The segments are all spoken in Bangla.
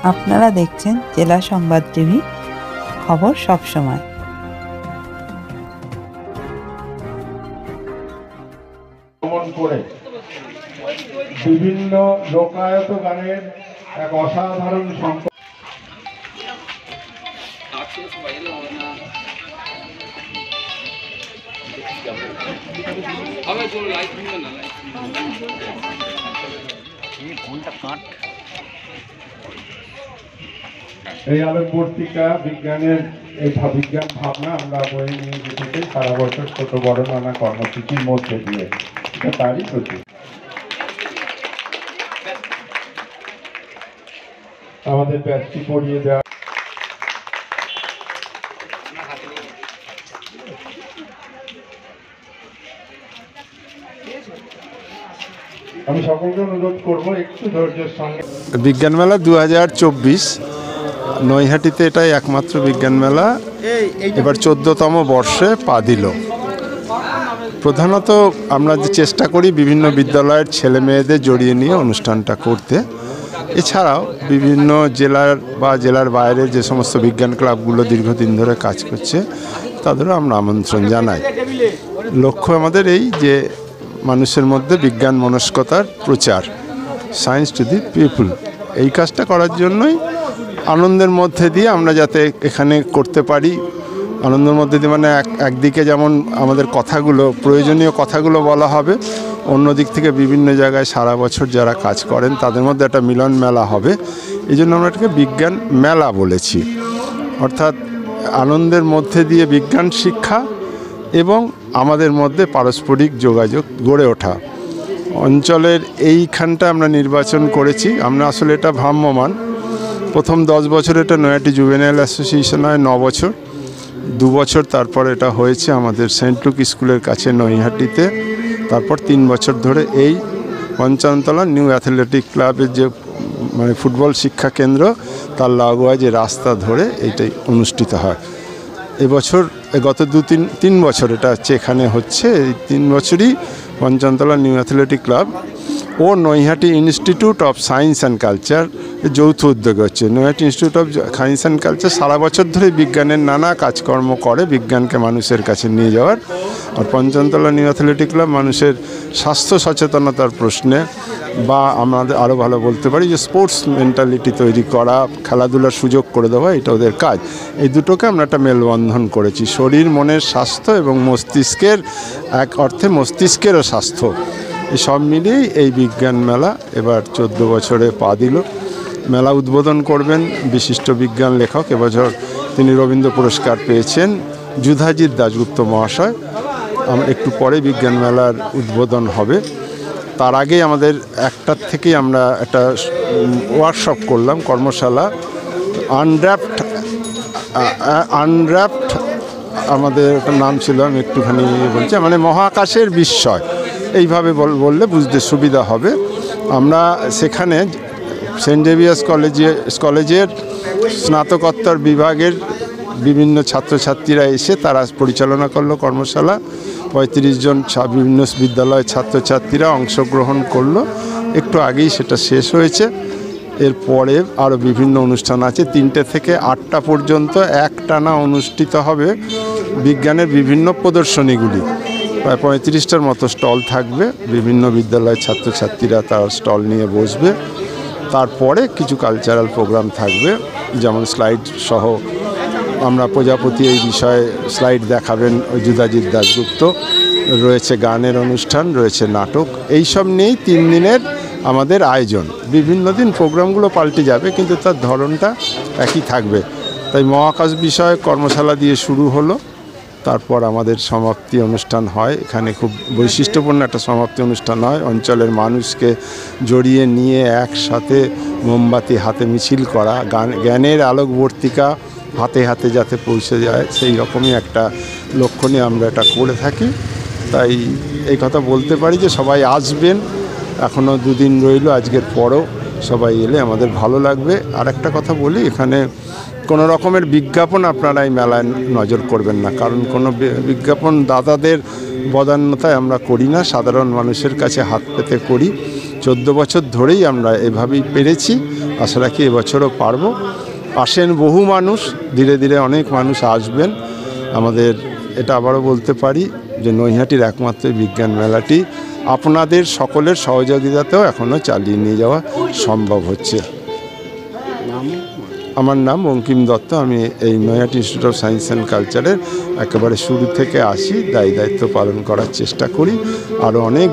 আপনারা দেখছেন জেলা সংবাদ টিভি, খবর সব সময়। বিভিন্ন লোকায়ত গানের এক অসাধারণ সম্পদ। এই আলোকবর্তিকা বিজ্ঞানের বিজ্ঞান ভাবনা আমরা বয়ে নিয়ে যেতে সারা বছর ছোট বড় নানা কর্মসূচির মধ্যে দিয়ে, এটা তারই প্রতীক। আমাদের ব্যাচটি পড়িয়ে দেওয়া আমি সকলকে অনুরোধ করবো একটু ধৈর্যের সঙ্গে। বিজ্ঞান মেলা 2024 নৈহাটিতে এটাই একমাত্র বিজ্ঞান মেলা, এবার 14তম বর্ষে পা দিল। প্রধানত আমরা যে চেষ্টা করি বিভিন্ন বিদ্যালয়ের ছেলে মেয়েদের জড়িয়ে নিয়ে অনুষ্ঠানটা করতে, এছাড়াও বিভিন্ন জেলার বা জেলার বাইরের যে সমস্ত বিজ্ঞান ক্লাবগুলো দীর্ঘদিন ধরে কাজ করছে তাদেরও আমরা আমন্ত্রণ জানাই। লক্ষ্য আমাদের এই যে মানুষের মধ্যে বিজ্ঞান মনস্কতার প্রচার, সায়েন্স টু দি পিপল, এই কাজটা করার জন্যই আনন্দের মধ্যে দিয়ে আমরা যাতে এখানে করতে পারি। আনন্দের মধ্যে দিয়ে মানে একদিকে যেমন আমাদের কথাগুলো, প্রয়োজনীয় কথাগুলো বলা হবে, অন্য দিক থেকে বিভিন্ন জায়গায় সারা বছর যারা কাজ করেন তাদের মধ্যে একটা মিলন মেলা হবে। এই জন্য আমরা এটাকে বিজ্ঞান মেলা বলেছি। অর্থাৎ আনন্দের মধ্যে দিয়ে বিজ্ঞান শিক্ষা এবং আমাদের মধ্যে পারস্পরিক যোগাযোগ গড়ে ওঠা। অঞ্চলের এইখানটা আমরা নির্বাচন করেছি, আমরা আসলে এটা ভ্রাম্যমান। প্রথম 10 বছর এটা নৈহাটি জুভেনাইল অ্যাসোসিয়েশন হয়, 9 বছর, 2 বছর তারপর এটা হয়েছে আমাদের সেন্ট লুক স্কুলের কাছে নৈহাটিতে। তারপর 3 বছর ধরে এই পঞ্চানতলা নিউ অ্যাথলেটিক ক্লাবের যে মানে ফুটবল শিক্ষা কেন্দ্র তার লাগোয়া যে রাস্তা ধরে এইটাই অনুষ্ঠিত হয়। এবছর গত 3 বছর এটা হচ্ছে এখানে হচ্ছে। এই 3 বছরই পঞ্চানতলা নিউ অ্যাথলেটিক ক্লাব ও Naihati institute of science and culture যৌথ উদ্যোগে হচ্ছে। Naihati institute of science and culture সারা বছর ধরে বিজ্ঞানের নানা কাজকর্ম করে, বিজ্ঞানকে মানুষের কাছে নিয়ে যাওয়ার। আর পঞ্চানতলা নিউ অ্যাথলেটিক ক্লাব মানুষের স্বাস্থ্য সচেতনতার প্রশ্নে বা আমাদের আরও ভালো বলতে পারি যে স্পোর্টস মেন্টালিটি তৈরি করা, খেলাধুলার সুযোগ করে দেওয়া, এটা ওদের কাজ। এই দুটোকে আমরা একটা মেলবন্ধন করেছি, শরীর মনের স্বাস্থ্য এবং মস্তিষ্কের, এক অর্থে মস্তিষ্কেরও স্বাস্থ্য, এই সব মিলিয়েই এই বিজ্ঞান মেলা এবার 14 বছরে পা দিল। মেলা উদ্বোধন করবেন বিশিষ্ট বিজ্ঞান লেখক, এবছর তিনি রবীন্দ্র পুরস্কার পেয়েছেন, যুধাজিৎ দাশগুপ্ত মহাশয়। আমরা একটু পরে বিজ্ঞান মেলার উদ্বোধন হবে। তার আগে আমাদের 1টা থেকেই আমরা একটা ওয়ার্কশপ করলাম, কর্মশালা, আনর্যাপড আমাদের একটা নাম ছিল, আমি একটুখানি বলছি, মানে মহাকাশের বিস্ময়, এইভাবে বললে বুঝতে সুবিধা হবে। আমরা সেখানে সেন্ট জেভিয়ার্স কলেজের স্নাতকোত্তর বিভাগের বিভিন্ন ছাত্রছাত্রীরা এসে তারা পরিচালনা করলো কর্মশালা। 35 জন বিভিন্ন বিদ্যালয়ের ছাত্রছাত্রীরা অংশগ্রহণ করলো। একটু আগেই সেটা শেষ হয়েছে। এরপরে আরও বিভিন্ন অনুষ্ঠান আছে। 3টে থেকে 8টা পর্যন্ত একটানা অনুষ্ঠিত হবে বিজ্ঞানের বিভিন্ন প্রদর্শনীগুলি। প্রায় 35টার মতো স্টল থাকবে, বিভিন্ন বিদ্যালয়ের ছাত্রছাত্রীরা তার স্টল নিয়ে বসবে। তারপরে কিছু কালচারাল প্রোগ্রাম থাকবে, যেমন স্লাইড সহ আমরা প্রজাপতি এই বিষয়ে স্লাইড দেখাবেন ওই যুধাজিৎ দাশগুপ্ত, রয়েছে গানের অনুষ্ঠান, রয়েছে নাটক, এইসব নিয়েই 3 দিনের আমাদের আয়োজন। বিভিন্ন দিন প্রোগ্রামগুলো পাল্টে যাবে কিন্তু তার ধরনটা একই থাকবে। তাই মহাকাশ বিষয়ে কর্মশালা দিয়ে শুরু হলো, তারপর আমাদের সমাপ্তি অনুষ্ঠান হয়। এখানে খুব বৈশিষ্ট্যপূর্ণ একটা সমাপ্তি অনুষ্ঠান হয়, অঞ্চলের মানুষকে জড়িয়ে নিয়ে একসাথে মোমবাতি হাতে মিছিল করা, জ্ঞানের আলোকবর্তিকা হাতে হাতে যাতে পৌঁছে যায়, সেই রকমই একটা লক্ষ্য নিয়ে আমরা এটা করে থাকি। তাই এই কথা বলতে পারি যে সবাই আসবেন, এখনও 2 দিন রইল, আজকের পরও সবাই এলে আমাদের ভালো লাগবে। আর একটা কথা বলি, এখানে কোনো রকমের বিজ্ঞাপন আপনারা এই মেলায় নজর করবেন না, কারণ কোনো বিজ্ঞাপন দাতাদের বদান্যতায় আমরা করি না, সাধারণ মানুষের কাছে হাত পেতে করি। 14 বছর ধরেই আমরা এভাবেই পেরেছি, আশা রাখি এবছরও পারবো। আসেন বহু মানুষ, ধীরে ধীরে অনেক মানুষ আসবেন। আমাদের এটা আবারও বলতে পারি যে নৈহাটির একমাত্র বিজ্ঞান মেলাটি আপনাদের সকলের সহযোগিতাতেও এখনও চালিয়ে নিয়ে যাওয়া সম্ভব হচ্ছে। আমার নাম বঙ্কিম দত্ত, আমি এই Naihati institute of science and কালচারের একেবারে শুরু থেকে আসি, দায়িত্ব পালন করার চেষ্টা করি। আরও অনেক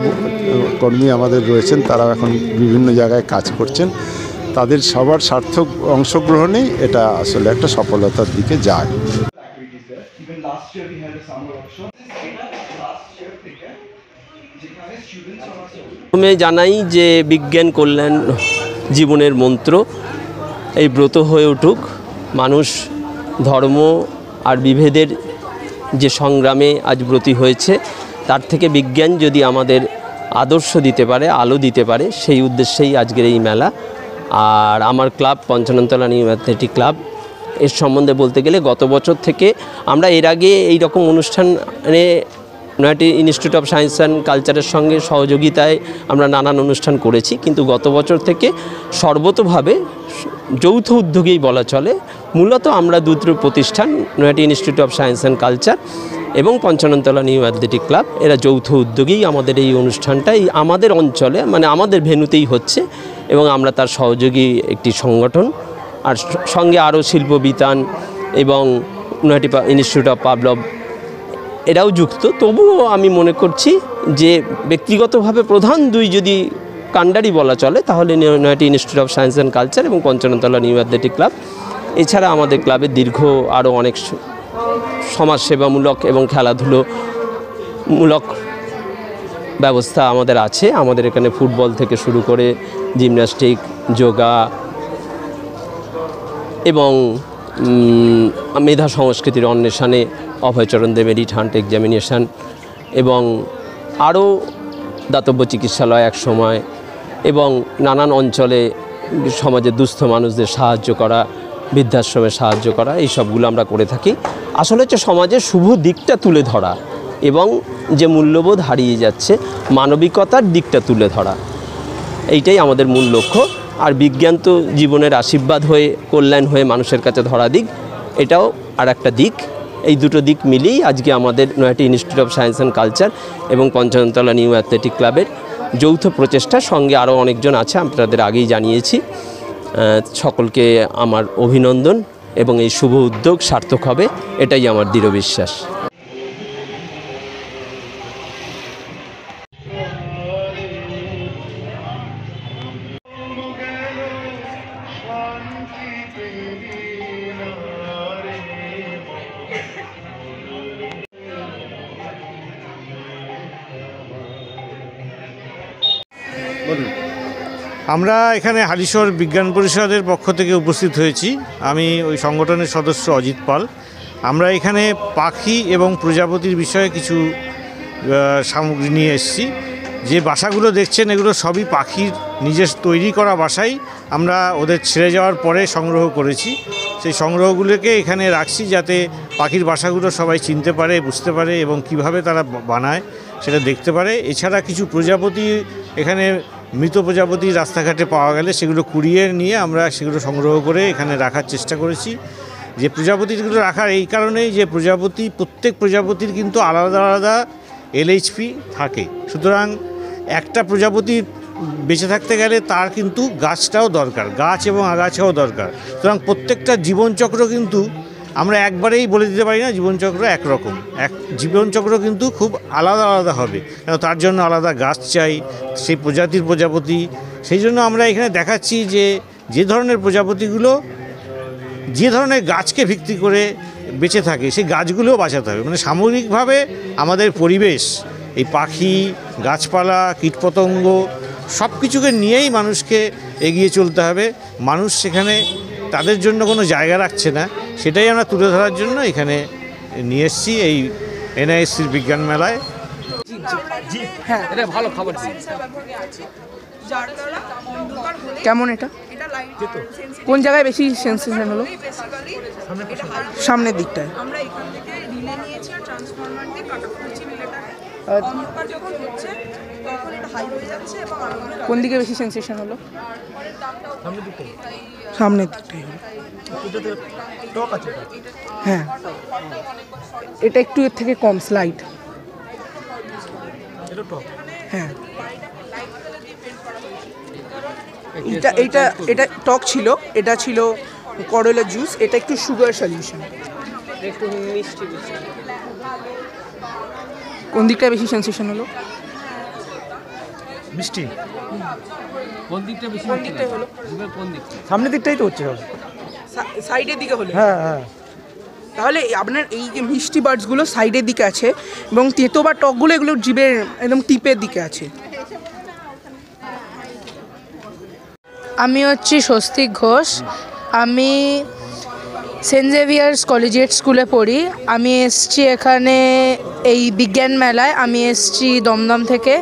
কর্মী আমাদের রয়েছেন, তারা এখন বিভিন্ন জায়গায় কাজ করছেন। তাদের সবার সার্থক অংশগ্রহণেই এটা আসলে একটা সফলতার দিকে যায়। প্রথমে জানাই যে বিজ্ঞান কল্যাণ জীবনের মন্ত্র, এই ব্রত হয়ে উঠুক। মানুষ ধর্ম আর বিভেদের যে সংগ্রামে আজ ব্রতী হয়েছে, তার থেকে বিজ্ঞান যদি আমাদের আদর্শ দিতে পারে, আলো দিতে পারে, সেই উদ্দেশ্যেই আজকের এই মেলা। আর আমার club Panchanantala new athletic club, এর সম্বন্ধে বলতে গেলে গত বছর থেকে আমরা এর আগে এই রকম অনুষ্ঠানে Naihati institute of science and কালচারের সঙ্গে সহযোগিতায় আমরা নানান অনুষ্ঠান করেছি, কিন্তু গত বছর থেকে সর্বতোভাবে যৌথ উদ্যোগেই বলা চলে। মূলত আমরা দুটো প্রতিষ্ঠান, Naihati institute of science and culture এবং পঞ্চাননতলা নিউ অ্যাথলেটিক ক্লাব, এরা যৌথ উদ্যোগেই আমাদের এই অনুষ্ঠানটাই আমাদের অঞ্চলে, মানে আমাদের ভেন্যুতেই হচ্ছে, এবং আমরা তার সহযোগী একটি সংগঠন। আর সঙ্গে আরও শিল্পবিতান এবং নৈহাটি ইনস্টিটিউট অফ পাবলভ এরাও যুক্ত। তবুও আমি মনে করছি যে ব্যক্তিগতভাবে প্রধান দুই যদি কাণ্ডারি বলা চলে, তাহলে Naihati institute of science and culture এবং পঞ্চাননতলা নিউ অ্যাথলেটিক ক্লাব। এছাড়া আমাদের ক্লাবের দীর্ঘ আরও অনেক সমাজসেবামূলক এবং খেলাধুলোমূলক ব্যবস্থা আমাদের আছে। আমাদের এখানে ফুটবল থেকে শুরু করে জিমন্যাস্টিক, যোগা এবং মেধা সংস্কৃতির অন্বেষণে অভয়চরণ দে মেরিট হান্ট এক্সামিনেশান, এবং আরও দাতব্য চিকিৎসালয় এক সময়, এবং নানান অঞ্চলে সমাজের দুস্থ মানুষদের সাহায্য করা, বৃদ্ধাশ্রমে সাহায্য করা, এই সবগুলো আমরা করে থাকি। আসলে হচ্ছে সমাজের শুভ দিকটা তুলে ধরা এবং যে মূল্যবোধ হারিয়ে যাচ্ছে, মানবিকতার দিকটা তুলে ধরা, এইটাই আমাদের মূল লক্ষ্য। আর বিজ্ঞান তো জীবনের আশীর্বাদ হয়ে, কল্যাণ হয়ে মানুষের কাছে ধরা দিক, এটাও আর একটা দিক। এই দুটো দিক মিলিয়েই আজকে আমাদের Naihati institute of science and culture এবং পঞ্চাননতলা নিউ অ্যাথলেটিক ক্লাবের যৌথ প্রচেষ্টার সঙ্গে আরও অনেকজন আছে, আপনাদের আগেই জানিয়েছি। সকলকে আমার অভিনন্দন, এবং এই শুভ উদ্যোগ সার্থক হবে, এটাই আমার দৃঢ় বিশ্বাস। আমরা এখানে হালিশহর বিজ্ঞান পরিষদের পক্ষ থেকে উপস্থিত হয়েছি। আমি ওই সংগঠনের সদস্য অজিত পাল। আমরা এখানে পাখি এবং প্রজাপতির বিষয়ে কিছু সামগ্রী নিয়ে এসেছি। যে বাসাগুলো দেখছেন এগুলো সবই পাখির নিজের তৈরি করা বাসাই আমরা ওদের ছেড়ে যাওয়ার পরে সংগ্রহ করেছি। সেই সংগ্রহগুলোকে এখানে রাখছি যাতে পাখির বাসাগুলো সবাই চিনতে পারে, বুঝতে পারে এবং কিভাবে তারা বানায় সেটা দেখতে পারে। এছাড়া কিছু প্রজাপতি এখানে মৃত প্রজাপতি রাস্তাঘাটে পাওয়া গেলে সেগুলো কুড়িয়ে নিয়ে আমরা সেগুলো সংগ্রহ করে এখানে রাখার চেষ্টা করেছি। যে প্রজাপতিগুলো রাখার এই কারণেই যে প্রত্যেক প্রজাপতির কিন্তু আলাদা আলাদা এলএইচপি থাকে, সুতরাং একটা প্রজাপতি বেঁচে থাকতে গেলে তার কিন্তু গাছটাও দরকার, গাছ এবং আগাছাও দরকার। সুতরাং প্রত্যেকটা জীবনচক্র কিন্তু আমরা একবারেই বলে দিতে পারি না জীবনচক্র একরকম, জীবনচক্র কিন্তু খুব আলাদা আলাদা হবে, কেন তার জন্য আলাদা গাছ চাই, সেই প্রজাতির প্রজাপতি। সেই জন্য আমরা এখানে দেখাচ্ছি যে ধরনের প্রজাপতিগুলো যে ধরনের গাছকে ভিত্তি করে বেঁচে থাকে সেই গাছগুলোও বাঁচাতে হবে। মানে সামগ্রিকভাবে আমাদের পরিবেশ, এই পাখি, গাছপালা, কীটপতঙ্গ সব কিছুকে নিয়েই মানুষকে এগিয়ে চলতে হবে। মানুষ সেখানে তাদের জন্য কোনো জায়গা রাখছে না, সেটাই আমরা তুলে ধরার জন্য এখানে নিয়ে এসেছি এই এনআইএসসির বিজ্ঞান মেলায়। হ্যাঁ, এটা ভালো খাবার। কেমন এটা? কোন জায়গায় বেশি সেন্সেশন হলো? সামনের দিকটায়। আমরা এখান থেকে রিলে নিয়েছি আর ট্রান্সফরমার দিয়ে কাটা করেছি রিলেটাকে। কোন দিকে বেশি সেন্সেশন হলো? সামনের দিকটাই হলো। হ্যাঁ, এটা একটু এর থেকে কম স্লাইড। হ্যাঁ, এটা টক ছিল, এটা ছিল করলা জুস, এটা একটু সুগার সলিউশন। একটু মিষ্টি মিষ্টি। কোন দিকটা বেশি সেন্সেশন হলো? মিষ্টি কোন দিকটা বেশি? কোন দিকটাই হলো? কোন দিকটা? সামনের দিকটাই তো হচ্ছে সব। সাইডের দিকে হলো। হ্যাঁ হ্যাঁ, তাহলে আপনার এই যে মিষ্টি বার্ডসগুলো সাইডের দিকে আছে এবং তেতো বা টকগুলো এগুলো জিভের একদম টিপের দিকে আছে। আমি হচ্ছি স্বস্তিক ঘোষ। আমি সেন্ট জেভিয়ার্স কলেজিয়েট স্কুলে পড়ি। আমি এসছি এখানে এই বিজ্ঞান মেলায়, আমি এসছি দমদম থেকে।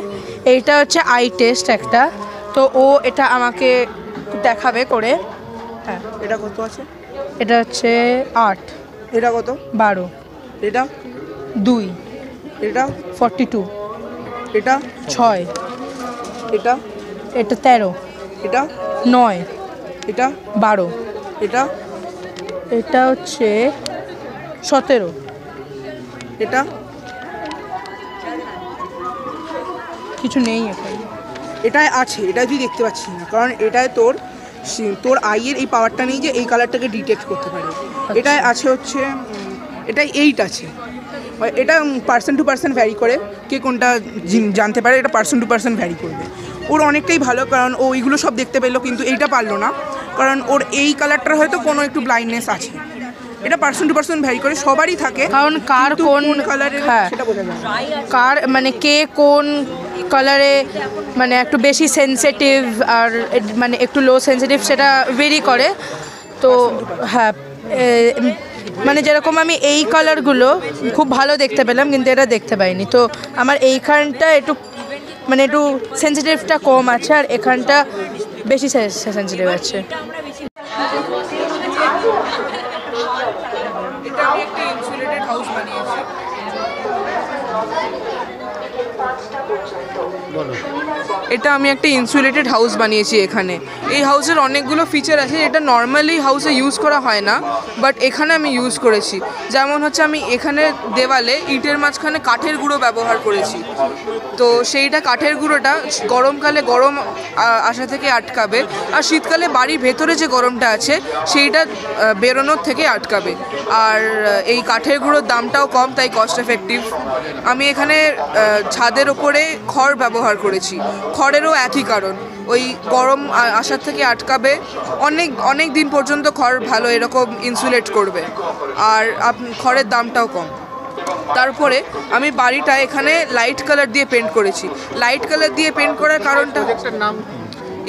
এইটা হচ্ছে আই টেস্ট একটা, তো ও এটা আমাকে দেখাবে করে। হ্যাঁ, এটা কত আছে? এটা হচ্ছে 8, এটা কত? 12, এটা 2, এটা 42, এটা 6, এটা এটা 13, এটা 9, এটা 12, এটা এটা হচ্ছে 17, এটা কিছু নেই এখানে। এটাই আছে, এটা তুই দেখতে পাচ্ছিস না, কারণ এটায় তোর আইয়ের এই পাওয়ারটা নেই যে এই কালারটাকে ডিটেক্ট করতে পারে। এটাই আছে হচ্ছে এটাই 8 আছে। এটা পার্সন টু পার্সন ভ্যারি করে, কে কোনটা জানতে পারে, এটা পার্সন টু পার্সন ভ্যারি করবে। ওর অনেকটাই ভালো, কারণ ও এইগুলো সব দেখতে পেলো কিন্তু এইটা পারলো না, কারণ ওর এই কালারটার হয়তো কোনো একটু ব্লাইন্ডনেস আছে। এটা পার্সন টু পার্সন ভ্যারি করে, সবারই থাকে, কারণ কার কিন্তু কোন কালারের হ্যাঁ, সেটা বোঝা যায় না। কার মানে কে কোন কালারে মানে একটু বেশি সেনসিটিভ আর মানে একটু লো সেনসিটিভ সেটা ভেরি করে। তো হ্যাঁ, মানে যেরকম আমি এই কালারগুলো খুব ভালো দেখতে পেলাম কিন্তু এটা দেখতে পাইনি। তো আমার এইখানটা একটু মানে একটু সেনসিটিভটা কম আছে আর এখানটা বেশি সেনসিটিভ আছে। এটা আমি একটা ইনসুলেটেড হাউস বানিয়েছি। এটা আমি একটা ইনসুলেটেড হাউস বানিয়েছি এখানে। এই হাউসের অনেকগুলো ফিচার আছে যেটা নর্মালি হাউসে ইউজ করা হয় না, বাট এখানে আমি ইউজ করেছি। যেমন হচ্ছে আমি এখানে দেওয়ালে ইটের মাঝখানে কাঠের গুঁড়ো ব্যবহার করেছি। তো সেইটা কাঠের গুঁড়োটা গরমকালে গরম আসা থেকে আটকাবে, আর শীতকালে বাড়ির ভেতরে যে গরমটা আছে সেইটা বেরোনোর থেকে আটকাবে। আর এই কাঠের গুঁড়োর দামটাও কম, তাই কস্ট এফেক্টিভ। আমি এখানে ছাদের ওপরে খড় ব্যবহার করেছি। খড়েরও একই কারণ, ওই গরম আসার থেকে আটকাবে, অনেক দিন পর্যন্ত খড় ভালো এরকম ইনসুলেট করবে, আর খড়ের দামটাও কম। তারপরে আমি বাড়িটা এখানে লাইট কালার দিয়ে পেন্ট করেছি। লাইট কালার দিয়ে পেন্ট করার কারণটা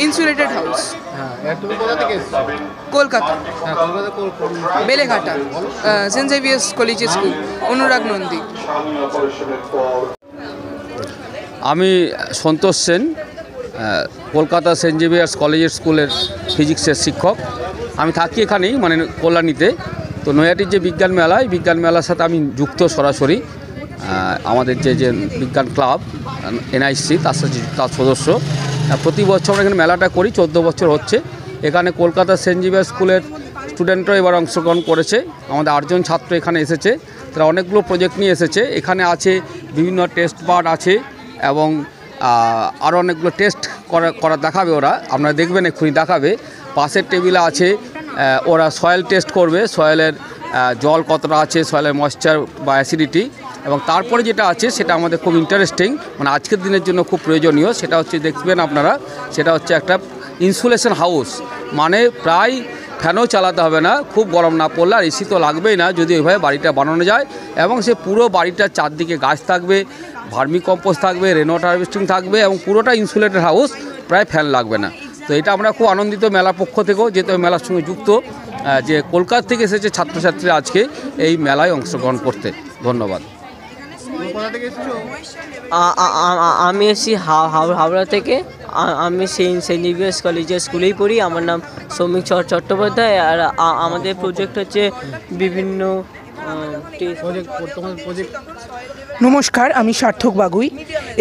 insulated house. Kolkata, Beleghata, saint Xavier's collegiate school, Anurag Nandi. আমি Santosh Sen, Kolkata saint Xavier's collegiate স্কুলের ফিজিক্সের শিক্ষক। আমি থাকি এখানেই মানে কল্যাণীতে। তো নৈহাটির যে বিজ্ঞান মেলা, এই বিজ্ঞান মেলার সাথে আমি যুক্ত সরাসরি। আমাদের যে বিজ্ঞান ক্লাব এনআইসি তার সদস্য। প্রতি বছর আমরা এখানে মেলাটা করি, 14 বছর হচ্ছে। এখানে কলকাতা সেন্ট জেভিয়ার্স স্কুলের স্টুডেন্টরাও এবার অংশগ্রহণ করেছে। আমাদের 8 জন ছাত্র এখানে এসেছে, তারা অনেকগুলো প্রজেক্ট নিয়ে এসেছে। এখানে আছে বিভিন্ন টেস্ট বার্ড আছে এবং আরও অনেকগুলো টেস্ট করা দেখাবে ওরা, আপনারা দেখবেন এক্ষুনি দেখাবে। পাশের টেবিলে আছে ওরা সয়েল টেস্ট করবে, সয়েলের জল কতটা আছে, সয়েলের ময়েশ্চার বা অ্যাসিডিটি। এবং তারপরে যেটা আছে সেটা আমাদের খুব ইন্টারেস্টিং, মানে আজকের দিনের জন্য খুব প্রয়োজনীয়। সেটা হচ্ছে দেখবেন আপনারা, সেটা হচ্ছে একটা ইনসুলেশন হাউস, মানে প্রায় ফ্যানও চালাতে হবে না, খুব গরম না পড়লে, আর এসি তো লাগবেই না যদি ওইভাবে বাড়িটা বানানো যায়। এবং সে পুরো বাড়িটার চারদিকে গাছ থাকবে, ভার্মি কম্পোস্ট থাকবে, রেনওয়াটার হারভেস্টিং থাকবে এবং পুরোটা ইনসুলেটেড হাউস, প্রায় ফ্যান লাগবে না। তো এটা আমরা খুব আনন্দিত মেলার পক্ষ থেকেও, যেহেতু মেলার সঙ্গে যুক্ত, যে কলকাতা থেকে এসেছে ছাত্রছাত্রীরা আজকে এই মেলায় অংশগ্রহণ করতে। ধন্যবাদ। আমি এসেছি হাওড়া থেকে। আমি সেন্ট জেভিয়ার্স কলেজিয়েট স্কুলেই পড়ি। আমার নাম সৌমিক চট্টোপাধ্যায়। আর আমাদের প্রজেক্ট হচ্ছে বিভিন্ন নমস্কার, আমি সার্থক বাগুই।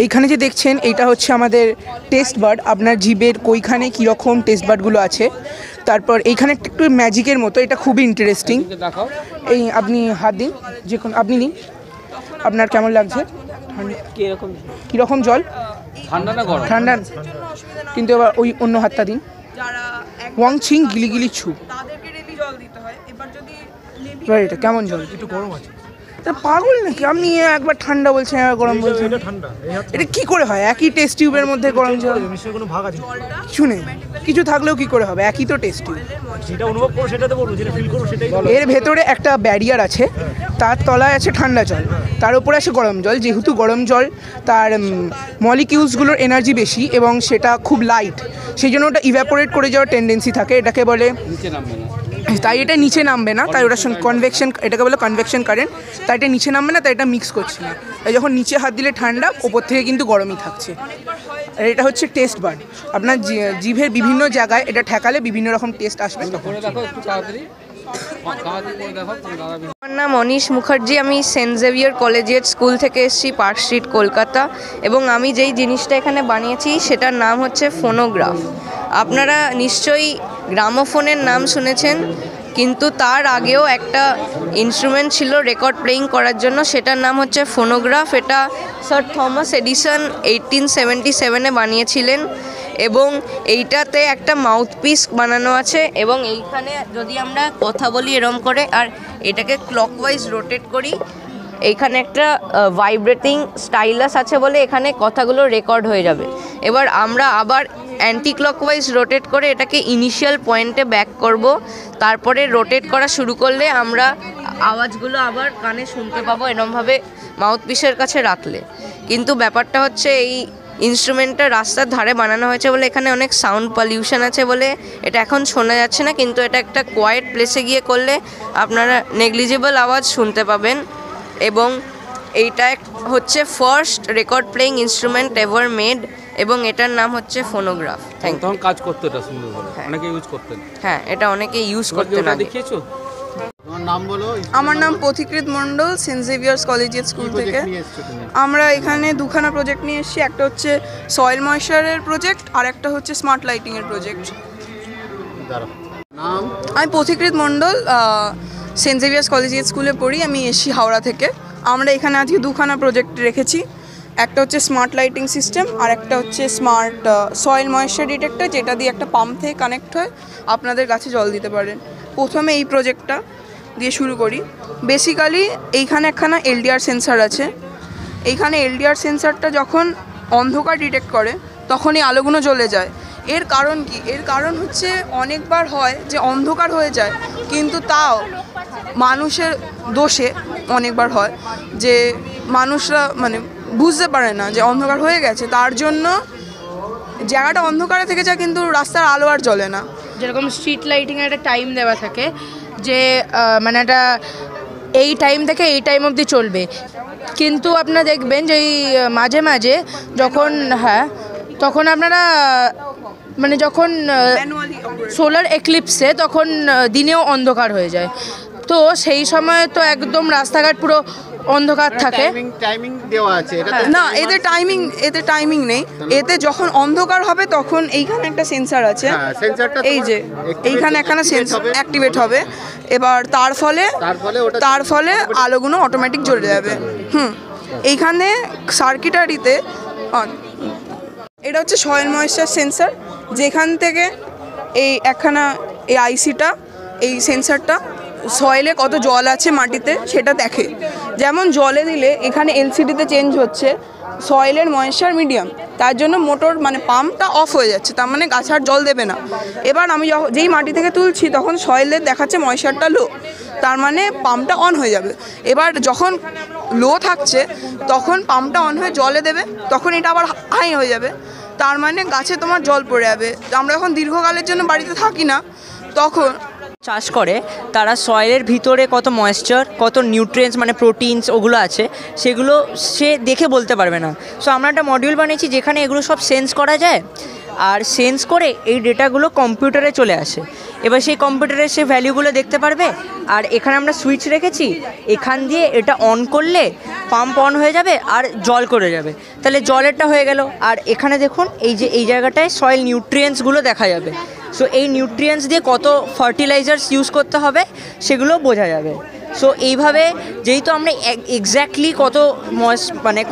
এইখানে যে দেখছেন এইটা হচ্ছে আমাদের টেস্ট বার্ড। আপনার জিভের কইখানে কীরকম টেস্ট বার্ডগুলো আছে, তারপর এইখানে একটু ম্যাজিকের মতো, এটা খুবই ইন্টারেস্টিং। এই আপনি হাত দিন, যে কোনো আপনি নিন, আপনার কেমন লাগছে? কীরকম জল? ঠান্ডা, কিন্তু এবার ওই অন্য হাতটা দিন। ওয়াং চিং গিলিগিলি ছু, এবার এটা কেমন জল? একটু গরম আছে। তা পাগল নাকি আপনি? একবার ঠান্ডা বলছেন, একবার গরম বলছেন। এটা কি করে হয়? একই টেস্ট টিউবের মধ্যে গরম জল? কিছু নেই, কিছু থাকলেও কি করে হবে? একই তো টেস্ট টিউব। এর ভেতরে একটা ব্যারিয়ার আছে, তার তলায় আছে ঠান্ডা জল, তার উপরে আছে গরম জল। যেহেতু গরম জল তার মলিকিউলসগুলোর এনার্জি বেশি এবং সেটা খুব লাইট, সেই জন্য ওটা ইভ্যাপোরেট করে যাওয়ার টেন্ডেন্সি থাকে। এটাকে বলে, তাই এটা নিচে নামবে না, তাই ওটা কনভেকশন, এটাকে বলে কনভেকশন কারেন্ট। তাই এটা নিচে নামবে না, তাই এটা মিক্স করছে না। তাই যখন নিচে হাত দিলে ঠান্ডা, ওপর থেকে কিন্তু গরমই থাকছে। আর এটা হচ্ছে টেস্ট বার্ড। আপনার জিভের বিভিন্ন জায়গায় এটা ঠেকালে বিভিন্ন রকম টেস্ট আসবে। আমার নাম অনিশ মুখার্জি, আমি সেন্ট জেভিয়ার কলেজিয়েট স্কুল থেকে এসেছি, পার্ক স্ট্রিট, কলকাতা। এবং আমি যেই জিনিসটা এখানে বানিয়েছি সেটার নাম হচ্ছে ফোনোগ্রাফ। আপনারা নিশ্চয়ই গ্রামোফোনের নাম শুনেছেন, কিন্তু তার আগেও একটা ইনস্ট্রুমেন্ট ছিল রেকর্ড প্লেয়িং করার জন্য, সেটার নাম হচ্ছে ফোনোগ্রাফ। এটা স্যার থমাস এডিসন 1877-এ বানিয়েছিলেন এবং এইটাতে একটা মাউথপিস বানানো আছে। এবং এইখানে যদি আমরা কথা বলি এরম করে আর এটাকে ক্লকওয়াইজ রোটেট করি, এইখানে একটা ভাইব্রেটিং স্টাইলাস আছে বলে এখানে কথাগুলো রেকর্ড হয়ে যাবে। এবার আমরা আবার অ্যান্টি ক্লকওয়াইজ রোটেট করে এটাকে ইনিশিয়াল পয়েন্টে ব্যাক করব, তারপরে রোটেট করা শুরু করলে আমরা আওয়াজগুলো আবার কানে শুনতে পাবো এরমভাবে মাউথপিসের কাছে রাখলে। কিন্তু ব্যাপারটা হচ্ছে এই ইনস্ট্রুমেন্টটা রাস্তার ধারে বানানো হয়েছে বলে এখানে অনেক সাউন্ড পলিউশন আছে বলে এটা এখন শোনা যাচ্ছে না, কিন্তু এটা একটা কোয়াইট প্লেসে গিয়ে করলে আপনারা নেগলিজিবল আওয়াজ শুনতে পাবেন। এবং এইটা হচ্ছে first record playing instrument ever made এবং এটার নাম হচ্ছে ফোনোগ্রাফ। তখন কাজ করতে এটা সুন্দরভাবে অনেকে ইউজ করতেন। হ্যাঁ, এটা অনেকে ইউজ করতেন। দেখিয়েছো? আমার নাম পথিকৃত Mondal, saint Xavier's collegiate school থেকে। আমরা এখানে দুখানা প্রজেক্ট নিয়ে এসেছি, একটা হচ্ছে সয়েল ময়েশ্চারের প্রজেক্ট আর একটা হচ্ছে স্মার্ট লাইটিংয়ের প্রজেক্ট। আমি Pathikrit Mondal, saint Xavier's collegiate স্কুলে পড়ি, আমি এসেছি হাওড়া থেকে। আমরা এখানে আজকে দুখানা প্রজেক্ট রেখেছি, একটা হচ্ছে স্মার্ট লাইটিং সিস্টেম আর একটা হচ্ছে স্মার্ট সয়েল ময়েশ্চার ডিটেক্টর, যেটা দিয়ে একটা পাম্প থেকে কানেক্ট হয়ে আপনাদের গাছে জল দিতে পারেন। প্রথমে এই প্রজেক্টটা দিয়ে শুরু করি। বেসিক্যালি এইখানে একখানা এলডিআর সেন্সার আছে। এইখানে এলডিআর সেন্সারটা যখন অন্ধকার ডিটেক্ট করে তখন এই আলোগুলো জ্বলে যায়। এর কারণ কি? এর কারণ হচ্ছে অনেকবার হয় যে অন্ধকার হয়ে যায়, কিন্তু তাও মানুষের দোষে অনেকবার হয় যে মানুষরা মানে বুঝতে পারে না যে অন্ধকার হয়ে গেছে, তার জন্য জায়গাটা অন্ধকারে থেকে যায় কিন্তু রাস্তার আলো আর জ্বলে না। যেরকম স্ট্রিট লাইটিংয়ের একটা টাইম দেওয়া থাকে যে মানে একটা এই টাইম থেকে এই টাইম অবধি চলবে, কিন্তু আপনারা দেখবেন যে এই মাঝে মাঝে যখন তখন আপনারা মানে যখন সোলার এক্লিপসে তখন দিনেও অন্ধকার হয়ে যায়, তো সেই সময় তো একদম রাস্তাঘাট পুরো অন্ধকার থাকে। টাইমিং দেওয়া আছে না, এতে টাইমিং নেই। এতে যখন অন্ধকার হবে তখন এইখানে একটা সেন্সার আছে, এই যে এইখানে একখানা সেন্সার অ্যাক্টিভেট হবে। এবার তার ফলে আলোগুলো অটোমেটিক জ্বলে যাবে। এইখানে সার্কিটারিতে এটা হচ্ছে সয়েল ময়েশ্চার সেন্সার, যেখান থেকে এই একখানা এই আইসিটা, এই সেন্সারটা সয়েলে কত জল আছে মাটিতে সেটা দেখে। যেমন জলে দিলে এখানে এলসিডিতে চেঞ্জ হচ্ছে সয়েলের ময়েশ্চার মিডিয়াম, তার জন্য মোটর মানে পাম্পটা অফ হয়ে যাচ্ছে, তার মানে গাছ আর জল দেবে না। এবার আমি যেই মাটি থেকে তুলছি তখন সয়েলের দেখাচ্ছে ময়েশ্চারটা লো, তার মানে পাম্পটা অন হয়ে যাবে। এবার যখন লো থাকছে তখন পাম্পটা অন হয়ে জলে দেবে, তখন এটা আবার হাই হয়ে যাবে, তার মানে গাছে তোমার জল পড়ে যাবে। আমরা যখন দীর্ঘকালের জন্য বাড়িতে থাকি না তখন চাষ করে তারা সয়েলের ভিতরে কত ময়েশ্চার, কত নিউট্রিয়েন্টস মানে প্রোটিনস ওগুলো আছে সেগুলো সে দেখে বলতে পারবে না। সো আমরা একটা মডিউল বানিয়েছি যেখানে এগুলো সব সেন্স করা যায়, আর সেন্স করে এই ডেটাগুলো কম্পিউটারে চলে আসে এবার সেই কম্পিউটারে সে ভ্যালুগুলো দেখতে পারবে। আর এখানে আমরা সুইচ রেখেছি, এখান দিয়ে এটা অন করলে পাম্প অন হয়ে যাবে আর জল করে যাবে, তাহলে জলেরটা হয়ে গেল। আর এখানে দেখুন এই যে এই জায়গাটায় সয়েল নিউট্রিয়েন্টসগুলো দেখা যাবে। সো এই নিউট্রিয়েন্টস দিয়ে কত ফার্টিলাইজার্স ইউজ করতে হবে সেগুলো বোঝা যাবে। সো এইভাবে যেহেতু আমরা এক্স্যাক্টলি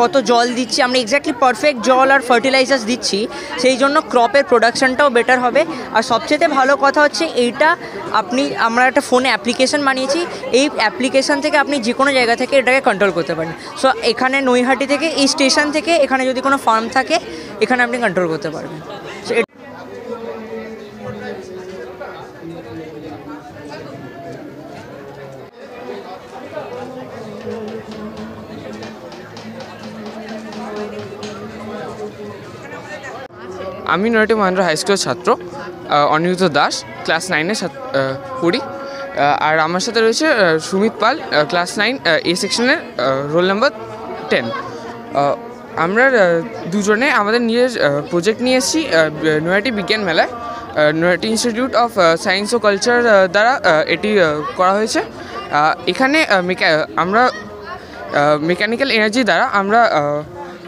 কত জল দিচ্ছি, আমরা এক্স্যাক্টলি পারফেক্ট জল আর ফার্টিলাইজার্স দিচ্ছি, সেই জন্য ক্রপের প্রোডাকশানটাও বেটার হবে। আর সবচেয়ে ভালো কথা হচ্ছে এইটা আমরা একটা ফোনে অ্যাপ্লিকেশন বানিয়েছি, এই অ্যাপ্লিকেশান থেকে আপনি যে কোনো জায়গা থেকে এটাকে কন্ট্রোল করতে পারেন। সো এখানে নৈহাটি থেকে এই স্টেশন থেকে এখানে যদি কোনো ফার্ম থাকে এখানে আপনি কন্ট্রোল করতে পারবেন। সো আমি নৈহাটি মহেন্দ্র হাই স্কুলের ছাত্র অনিরুদ্ধ দাস, ক্লাস 9-এ পড়ি। আর আমার সাথে রয়েছে সুমিত পাল, ক্লাস 9 এ সেকশনের, রোল নাম্বার 10। আমরা দুজনে আমাদের নিজের প্রজেক্ট নিয়ে এসেছি নৈহাটি বিজ্ঞান মেলায়। নৈহাটি ইনস্টিটিউট অফ সায়েন্স ও কালচার দ্বারা এটি করা হয়েছে। এখানে আমরা মেকানিক্যাল এনার্জি দ্বারা আমরা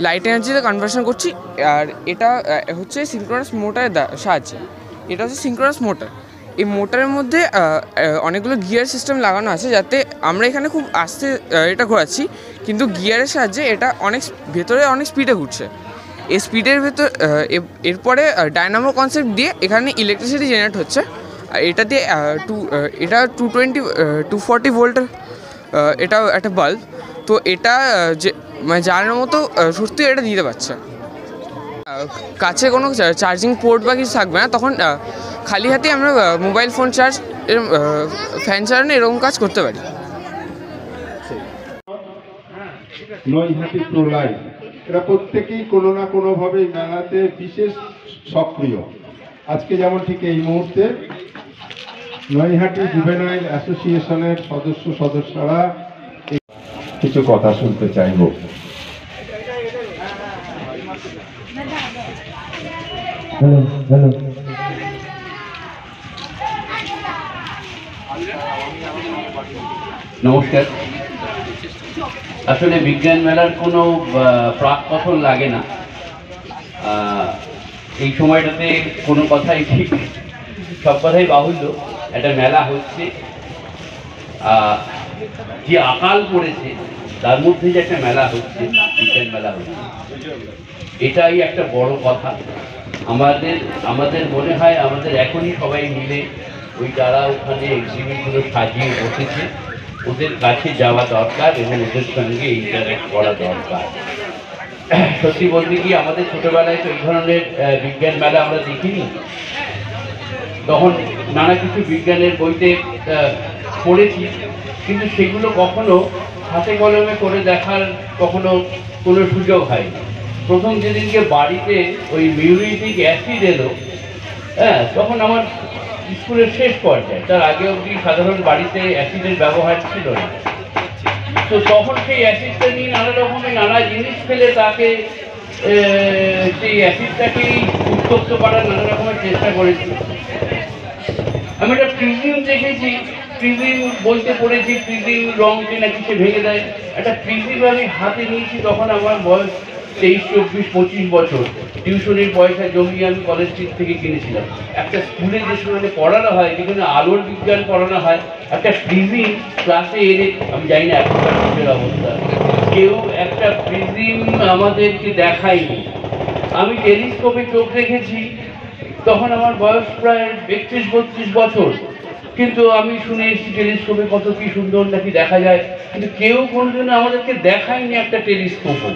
লাইট এনার্জিতে কনভার্সন করছি। আর এটা হচ্ছে সিনক্রোনাস মোটরের সাহায্যে। এটা হচ্ছে সিনক্রোনাস মোটর। এই মোটরের মধ্যে অনেকগুলো গিয়ার সিস্টেম লাগানো আছে, যাতে আমরা এখানে খুব আস্তে এটা ঘোরাচ্ছি, কিন্তু গিয়ারের সাহায্যে এটা ভেতরে অনেক স্পিডে ঘুরছে। এই স্পিডের ভেতর এরপরে ডায়নামো কনসেপ্ট দিয়ে এখানে ইলেকট্রিসিটি জেনারেট হচ্ছে। এটা দিয়ে এটা 240 ভোল্টের এটা একটা বাল্ব। তো এটা জানার মতো সত্যি এটা দিতে পারছে। কাছে কোনো চার্জিং পোর্ট বা কিছু থাকবে না, তখন খালি হাতে আমরা মোবাইল ফোন চার্জ, ফ্যান চালানো এরকম কাজ করতে পারি। নৈহাটি প্রোলাইভ এরা প্রত্যেকেই কোনো না কোনোভাবে মেলাতে বিশেষ সক্রিয়। আজকে যেমন ঠিক এই মুহূর্তে নৈহাটি জুভেনাইল অ্যাসোসিয়েশনের সদস্যরা কিছু কথা শুনতে চাইব। নমস্কার। আসলে বিজ্ঞান মেলার কোনো প্রাক কথন লাগে না। এই সময়টাতে কোনো কথাই ঠিক, সব কথাই বাহুল্য। একটা মেলা হচ্ছে, যে আকাল পড়েছে তার মধ্যে যে একটা মেলা হচ্ছে, বিজ্ঞান মেলা হচ্ছে, এটাই একটা বড় কথা। আমাদের মনে হয় আমাদের এখনই সবাই মিলে ওই যারা ওখানে এক্সিবিটগুলো সাজিয়ে বসেছে ওদের কাছে যাওয়া দরকার এবং ওদের সঙ্গে ইন্টারেক্ট করা দরকার। সত্যি বলতে কি, আমাদের ছোটবেলায় তো এই ধরনের বিজ্ঞান মেলা আমরা দেখিনি। তখন নানা কিছু বিজ্ঞানের বইতে পড়েছি, কিন্তু সেগুলো কখনো হাতে কলমে করে দেখার কখনো কোনো সুযোগ হয়নি। প্রথম যেদিনকে বাড়িতে ওই মিউরিক অ্যাসিড এলো, তখন আমার স্কুলের শেষ পর্যায়ে, তার আগে অবধি সাধারণ বাড়িতে অ্যাসিডের ব্যবহার ছিল না। তো তখন সেই অ্যাসিডটা নিয়ে নানা রকমের নানা জিনিস ফেলে তাকে সেই অ্যাসিডটাকেই উত্তপ্ত করার নানা রকমের চেষ্টা করেছি। আমি একটা প্রিজিম দেখেছি, প্রিজিম বলতে পড়েছি, প্রিজিম রঙকে নাকি সে ভেঙে দেয়। একটা প্রিজিম আমি হাতে নিয়েছি, তখন আমার বয়স 23, 24, 25 বছর। টিউশনের পয়সা জমিয়ে আমি কলেজ স্ট্রিট থেকে কিনেছিলাম। একটা স্কুলে যে সময় পড়ানো হয়, যেখানে আলোর বিজ্ঞান পড়ানো হয়, একটা প্রিজিম ক্লাসে এনে, আমি জানি না এখনকার যুগের অবস্থা, কেউ একটা প্রিজিম আমাদেরকে দেখায়নি। আমি টেলিস্কোপে চোখ রেখেছি, তখন আমার বয়স প্রায় 32-32 বছর। কিন্তু আমি শুনে এসেছি টেলিস্কোপে কত কি সুন্দর নাকি দেখা যায়, কিন্তু কেউ কোনোদিন আমাদেরকে দেখায়নি একটা টেলিস্কোপও।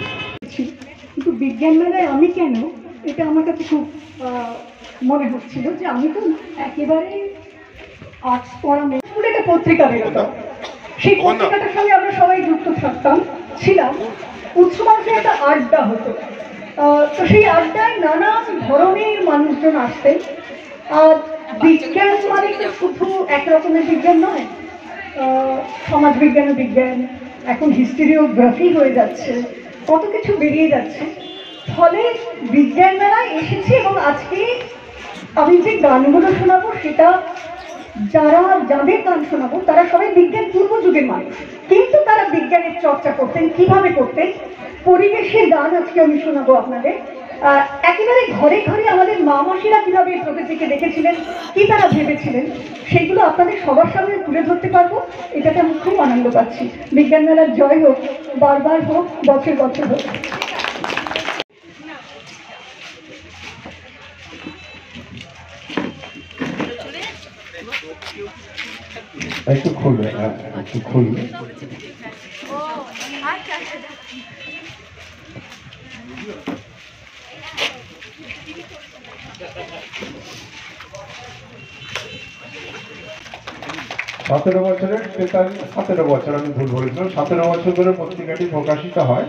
কিন্তু বিজ্ঞান মেলায় আমি কেন, এটা আমার কাছে খুব মনে হচ্ছিল যে আমি তো একেবারে আর্টস পড়া মেয়ে। স্কুলে একটা পত্রিকা বেরোতো, সেই পত্রিকাটার সঙ্গে আমরা সবাই যুক্ত থাকতাম, ছিলাম। উৎসবাংশে একটা আড্ডা হতো, তো সেই আড্ডায় নানান ধরনের মানুষজন আসতেন। আর বিজ্ঞান মানে শুধু একরকমের বিজ্ঞান নয়, সমাজবিজ্ঞানের বিজ্ঞান, এখন হিস্টোরিওগ্রাফি হয়ে যাচ্ছে, কত কিছু বেরিয়ে যাচ্ছে। ফলে বিজ্ঞান মেলায় এসেছি এবং আজকে আমি যে গানগুলো শোনাবো সেটা যাদের গান শোনাবো তারা সবাই বিজ্ঞান পূর্ব যুগের মানুষ, কিন্তু তারা বিজ্ঞানের চর্চা করতেন। কিভাবে করতেন? পরিবেশের গান আজকে আমি শোনাবো আপনাদের। একেবারে ঘরে ঘরে আমাদের মা মাসিরা কিভাবে প্রকৃতিকে দেখেছিলেন, কি তারা ভেবেছিলেন, সেগুলো আপনাদের সবার সামনে তুলে ধরতে পারবো। এটাতে আমি খুব আনন্দ পাচ্ছি। বিজ্ঞান মেলার জয় হোক, বারবার হোক, বছর বছর হোক। একটু খুলবে, একটু খুলবে। সতেরো বছরের 17 বছর, আমি ভুল বলেছিলাম, 17 বছর ধরে পত্রিকাটি প্রকাশিত হয়।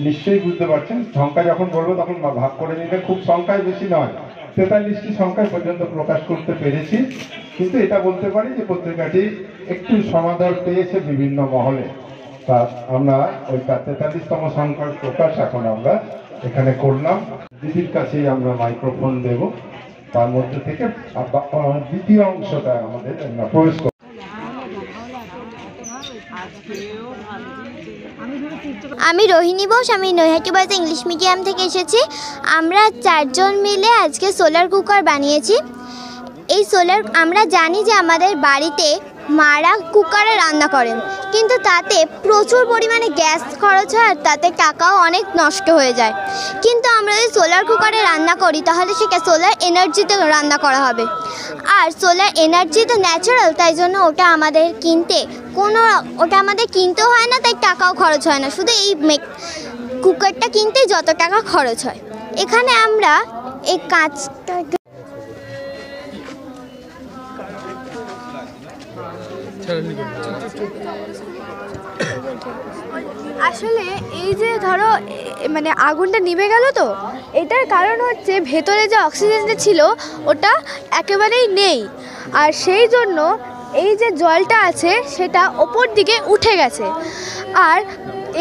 নিশ্চয়ই বুঝতে পারছেন, সংখ্যা যখন বলবো তখন ভাগ করে নিলে খুব সংখ্যায় বেশি নয়, 43টি সংখ্যায় পর্যন্ত প্রকাশ করতে পেরেছি। কিন্তু এটা বলতে পারি যে পত্রিকাটি একটু সমাদর পেয়েছে বিভিন্ন মহলে। তা আমরা ওই 43তম সংখ্যার প্রকাশ এখন আমরা এখানে করলাম। দিদির কাছেই আমরা মাইক্রোফোন দেব, তার মধ্যে থেকে দ্বিতীয় অংশটা আমাদের প্রবেশ করব। আমি রোহিণী বোস, আমি নৈহাটি বয়েজ ইংলিশ মিডিয়াম থেকে এসেছি। আমরা 4 জন মিলে আজকে সোলার কুকার বানিয়েছি। এই সোলার, আমরা জানি যে আমাদের বাড়িতে মারা কুকারে রান্না করেন, কিন্তু তাতে প্রচুর পরিমাণে গ্যাস খরচ হয় আর তাতে টাকাও অনেক নষ্ট হয়ে যায়। কিন্তু আমরা যদি সোলার কুকারে রান্না করি তাহলে সেটা সোলার এনার্জিতে রান্না করা হবে। আর সোলার এনার্জি তো ন্যাচারাল, তাই জন্য ওটা আমাদের কিনতেও হয় না, তাই টাকাও খরচ হয় না। শুধু এই কুকারটা কিনতে যত টাকা খরচ হয়। এখানে আমরা এই কাঁচটা আসলে এই যে ধরো মানে আগুনটা নিভে গেল, তো এটার কারণ হচ্ছে ভেতরে যে অক্সিজেনটা ছিল ওটা একেবারেই নেই, আর সেই জন্য এই যে জলটা আছে সেটা ওপর দিকে উঠে গেছে। আর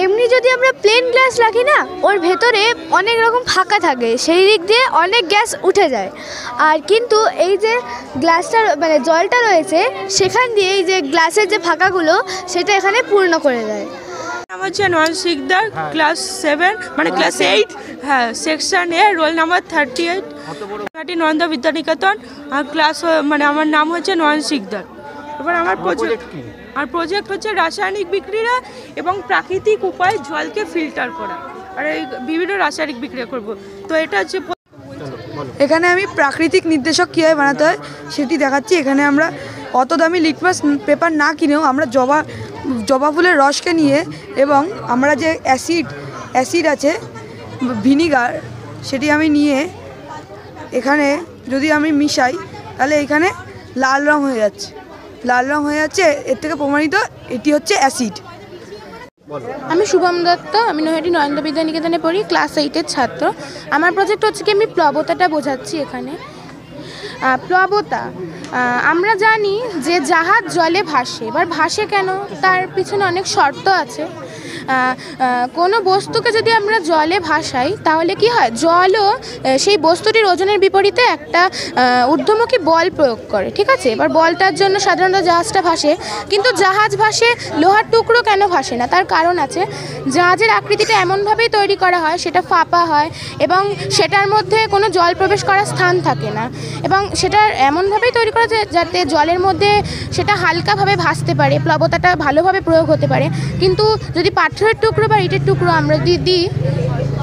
এমনি যদি আমরা প্লেন গ্লাস রাখি না, ওর ভেতরে অনেক রকম ফাঁকা থাকে, সেই দিক দিয়ে অনেক গ্যাস উঠে যায়। আর কিন্তু এই যে গ্লাসটা মানে জলটা রয়েছে সেখান দিয়ে এই যে গ্লাসের যে ফাঁকাগুলো সেটা এখানে পূর্ণ করে দেয়। আমার হচ্ছে নয়ন শিকদার, ক্লাস 7 মানে ক্লাস 8, হ্যাঁ, সেকশন এ, রোল নাম্বার 38, নরেন্দ্র বিদ্যানিকেতন। আর ক্লাস মানে আমার নাম হচ্ছে নয়ন শিকদার। এবার আমার প্রজেক্ট হচ্ছে রাসায়নিক বিক্রিয়া এবং প্রাকৃতিক উপায়ে জলকে ফিল্টার করা, আর এই বিভিন্ন রাসায়নিক বিক্রিয়া করব। তো এটা হচ্ছে এখানে আমি প্রাকৃতিক নির্দেশক কীভাবে বানাতে হয় সেটি দেখাচ্ছি। এখানে আমরা অত দামি লিটমাস পেপার না কিনেও আমরা জবা ফুলের রসকে নিয়ে এবং আমরা যে অ্যাসিড আছে ভিনিগার, সেটি আমি নিয়ে এখানে যদি আমি মিশাই তাহলে এখানে লাল রং হয়ে যাচ্ছে। এর থেকে প্রমাণিত এটি হচ্ছে অ্যাসিড। আমি শুভম দত্ত, আমি নৈহাটি নরেন্দ্র বিদ্যানিকেতনে পড়ি, ক্লাস 8-এর ছাত্র। আমার প্রজেক্ট হচ্ছে কি আমি প্লবতাটা বোঝাচ্ছি এখানে। প্লবতা, আমরা জানি যে জাহাজ জলে ভাসে। এবার ভাসে কেন, তার পিছনে অনেক শর্ত আছে। কোনো বস্তুকে যদি আমরা জলে ভাসাই তাহলে কি হয়, জলও সেই বস্তুটির ওজনের বিপরীতে একটা ঊর্ধ্বমুখী বল প্রয়োগ করে, ঠিক আছে। এবার বলটার জন্য সাধারণত জাহাজটা ভাসে, কিন্তু জাহাজ ভাসে, লোহার টুকরো কেন ভাসে না? তার কারণ আছে। জাহাজের আকৃতিটা এমনভাবেই তৈরি করা হয়, সেটা ফাঁপা হয় এবং সেটার মধ্যে কোনো জল প্রবেশ করার স্থান থাকে না, এবং সেটা এমনভাবেই তৈরি করা যায় যাতে জলের মধ্যে সেটা হালকাভাবে ভাসতে পারে, প্লবতাটা ভালোভাবে প্রয়োগ হতে পারে। কিন্তু যদি পাথরের টুকরো বা ইটের টুকরো আমরা যদি দিই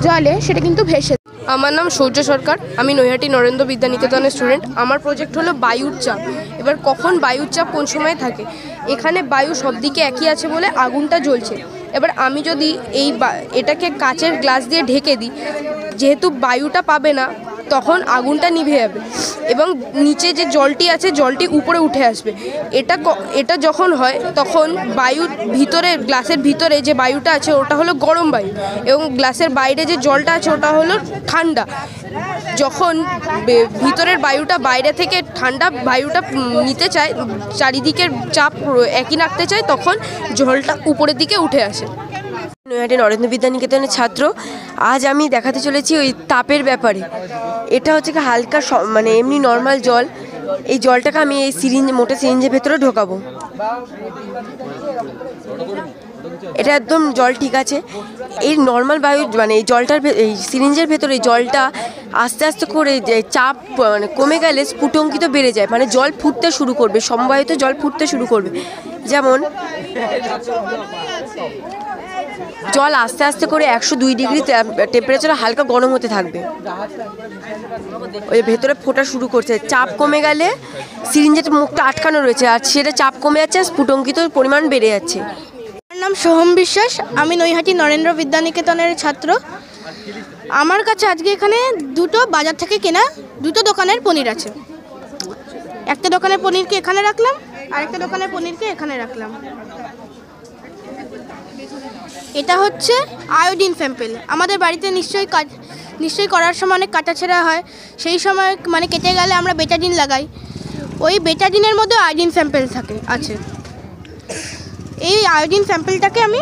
জলে, সেটা কিন্তু ভেসে। আমার নাম সূর্য সরকার, আমি নৈহাটি নরেন্দ্র বিদ্যানিকেতনের স্টুডেন্ট। আমার প্রজেক্ট হলো বায়ুর চাপ। এবার কখন বায়ুর চাপ কোন সময় থাকে, এখানে বায়ু সব দিকে একই আছে বলে আগুনটা জ্বলছে। এবার আমি যদি এটাকে কাচের গ্লাস দিয়ে ঢেকে দিই, যেহেতু বায়ুটা পাবে না, তখন আগুনটা নিভে যাবে এবং নিচে যে জলটি আছে জলটি উপরে উঠে আসবে। এটা যখন হয় তখন বায়ুর ভিতরে, গ্লাসের ভিতরে যে বায়ুটা আছে ওটা হলো গরম বায়ু এবং গ্লাসের বাইরে যে জলটা আছে ওটা হলো ঠান্ডা। যখন ভিতরের বায়ুটা বাইরে থেকে ঠান্ডা বায়ুটা নিতে চায়, চারিদিকের চাপ একই রাখতে চায়, তখন জলটা উপরের দিকে উঠে আসে। নৈহাটি নরেন্দ্র বিদ্যানিকেতনের ছাত্র। আজ আমি দেখাতে চলেছি ওই তাপের ব্যাপারে। এটা হচ্ছে হালকা মানে এমনি নর্মাল জল, এই জলটাকে আমি এই মোটা সিরিঞ্জের ভেতরে ঢোকাবো। এটা একদম জল ঠিক আছে। এই নর্মাল বায়ু মানে এই জলটার এই সিরিঞ্জের ভেতরে জলটা আস্তে আস্তে করে চাপ মানে কমে গেলে স্ফুটঙ্কিত বেড়ে যায়, মানে জল ফুটতে শুরু করবে, সমবায়ুতে জল ফুটতে শুরু করবে। যেমন জল আস্তে আস্তে করে 102 ডিগ্রি টেম্পারেচারে হালকা গরম হতে থাকবে, ওই ভেতরে ফোটা শুরু করছে। চাপ কমে গেলে সিরিঞ্জের মুখটা আটকানো রয়েছে, আর সেটা চাপ কমে যাচ্ছে, স্ফুটঙ্কিত পরিমাণ বেড়ে যাচ্ছে। আমার নাম সোহম বিশ্বাস, আমি নৈহাটি নরেন্দ্র বিদ্যানিকেতনের ছাত্র। আমার কাছে আজকে এখানে দুটো বাজার থেকে কেনা দুটো দোকানের পনির আছে। একটা দোকানের পনিরকে এখানে রাখলাম, আর একটা দোকানের পনিরকে এখানে রাখলাম। এটা হচ্ছে আয়োডিন স্যাম্পেল। আমাদের বাড়িতে নিশ্চয়ই করার সময় অনেক কাটাছেঁড়া হয়, সেই সময় মানে কেটে গেলে আমরা বেটাডিন লাগাই। ওই বেটাডিনের মধ্যে আয়োডিন স্যাম্পেল আছে। এই আয়োডিন স্যাম্পেলটাকে আমি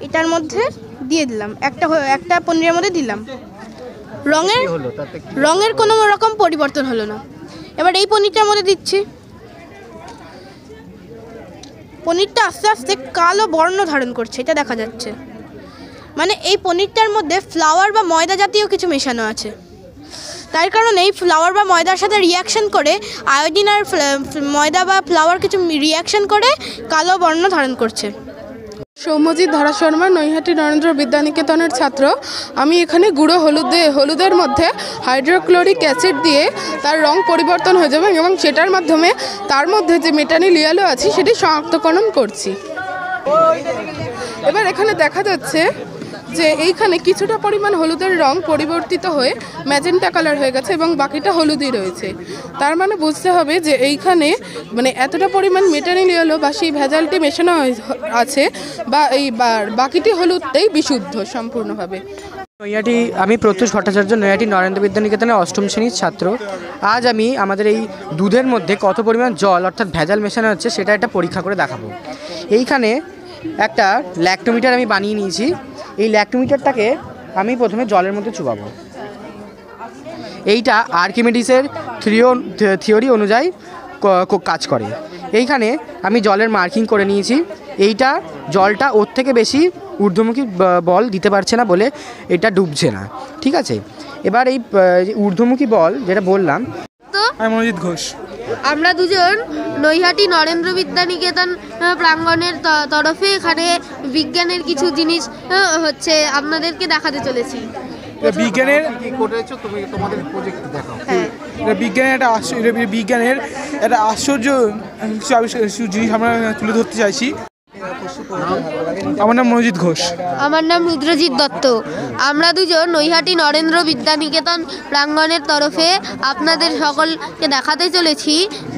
এটার মধ্যে দিয়ে দিলাম, একটা পনিরের মধ্যে দিলাম। রঙের কোনো রকম পরিবর্তন হলো না। এবার এই পনিরটার মধ্যে দিচ্ছি। পনিরটা আস্তে আস্তে কালো বর্ণ ধারণ করছে, এটা দেখা যাচ্ছে। মানে এই পনিরটার মধ্যে ফ্লাওয়ার বা ময়দা জাতীয় কিছু মেশানো আছে। তার কারণে এই ফ্লাওয়ার বা ময়দার সাথে রিয়াকশন করে আয়োডিন আর ময়দা বা ফ্লাওয়ার কিছু রিয়াকশন করে কালো বর্ণ ধারণ করছে। সৌম্যজিৎ ধারা শর্মা, নৈহাটি নরেন্দ্র বিদ্যানিকেতনের ছাত্র। আমি এখানে গুঁড়ো হলুদের মধ্যে হাইড্রোক্লোরিক অ্যাসিড দিয়ে তার রং পরিবর্তন হয়ে যাবে এবং সেটার মাধ্যমে তার মধ্যে যে মেটানিল ইয়েলো আছে সেটি শনাক্তকরণ করছি। এবার এখানে দেখা যাচ্ছে যে এইখানে কিছুটা পরিমাণ হলুদের রং পরিবর্তিত হয়ে ম্যাজেন্টা কালার হয়ে গেছে এবং বাকিটা হলুদই রয়েছে। তার মানে বুঝতে হবে যে এইখানে মানে এতটা পরিমাণ মেটানিল ইয়েলো বা সেই ভেজালটি মেশানো আছে, বা এই বাকিটি হলুদটাই বিশুদ্ধ সম্পূর্ণভাবে। আমি প্রত্যুষ ভট্টাচার্য, নৈহাটি নরেন্দ্র বিদ্যানিকেতনের 8ম শ্রেণীর ছাত্র। আজ আমি আমাদের এই দুধের মধ্যে কত পরিমাণ জল অর্থাৎ ভেজাল মেশানো হচ্ছে সেটা একটা পরীক্ষা করে দেখাবো। এইখানে একটা ল্যাক্টোমিটার আমি বানিয়ে নিয়েছি। এই ল্যাক্টোমিটারটাকে আমি প্রথমে জলের মধ্যে চুবাবো। এইটা আর্কিমিডিসের থিওরি অনুযায়ী কাজ করে। এইখানে আমি জলের মার্কিং করে নিয়েছি। এইটা জলটা ওর থেকে বেশি ঊর্ধ্বমুখী বল দিতে পারছে না বলে এটা ডুবছে না, ঠিক আছে। এবার এই ঊর্ধ্বমুখী বল যেটা বললাম, আমি মনোজিৎ ঘোষ। আমরা দুজন নৈহাটি নরেন্দ্র বিদ্যানিকেতন প্রাঙ্গণের তরফে এখানে বিজ্ঞানের কিছু জিনিস হচ্ছে আপনাদেরকে দেখাতে চলেছি। বিজ্ঞানের একটা আশ্চর্য জিনিস আমরা তুলে ধরতে চাইছি। আমার নাম মনোজিৎ ঘোষ। আমার নাম রুদ্রজিৎ দত্ত। আমরা দুজন নৈহাটি নরেন্দ্র বিদ্যানিকেতন প্রাঙ্গণের তরফে আপনাদের সকলকে দেখাতে চলেছি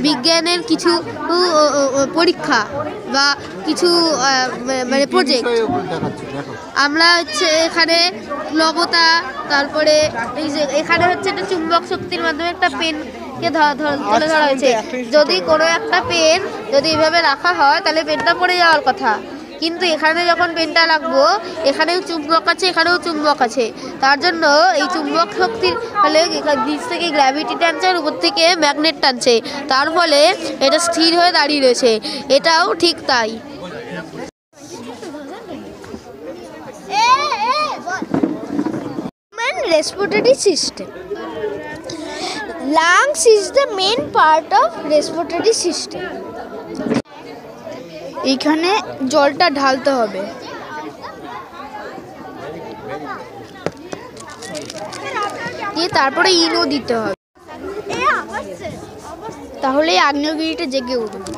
বিজ্ঞানের কিছু পরীক্ষা বা কিছু মানে প্রজেক্ট। আমরা হচ্ছে এখানে প্লবতা, তারপরে এই যে এখানে হচ্ছে একটা চুম্বক শক্তির মাধ্যমে একটা পেনকে তুলে ধরা হয়েছে। যদি কোনো একটা পেন যদি এইভাবে রাখা হয় তাহলে পেনটা পড়ে যাওয়ার কথা, কিন্তু এখানে যখন পেনটা রাখবো এখানেও চুম্বক আছে, এখানেও চুম্বক আছে। তার জন্য এই চুম্বক শক্তির ফলে নিচ থেকে গ্র্যাভিটি টানছে আর উপর থেকে ম্যাগনেট টানছে, তার ফলে এটা স্থির হয়ে দাঁড়িয়ে রয়েছে। এটাও ঠিক তাই। Respiratory system. Lungs is the main part of respiratory system. এইখানে জলটা ঢালতে হবে। দিয়ে তারপরে ইনো দিতে হবে, তাহলে আগ্নেয়গিরিটা জেগে উঠবে।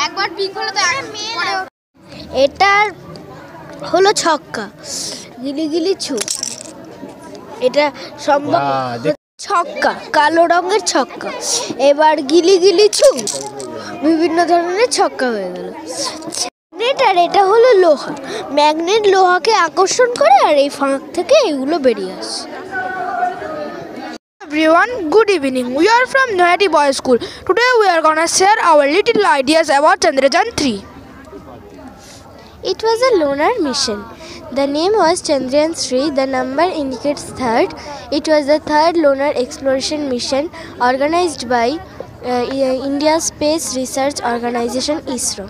একবার পিক হলো তো এটার হলো ছক্কা, গিলি গিলি ছু। এটা সম্ভব ছক্কা, কালো রঙের ছক্কা। এবার গিলি গিলি ছু, বিভিন্ন ধরনের ছক্কা হয়ে গেল। ম্যাগনেট, আর এটা হলো লোহা। ম্যাগনেট লোহাকে আকর্ষণ করে আর এই ফাঁক থেকে এগুলো বেরিয়ে আসে। Everyone, good evening. We are from Noyati Boys School. Today we are gonna share our little ideas about Chandrayaan 3. It was a lunar mission. The name was Chandrayaan 3. The number indicates third. It was the third lunar exploration mission organized by India's Space Research Organization ISRO.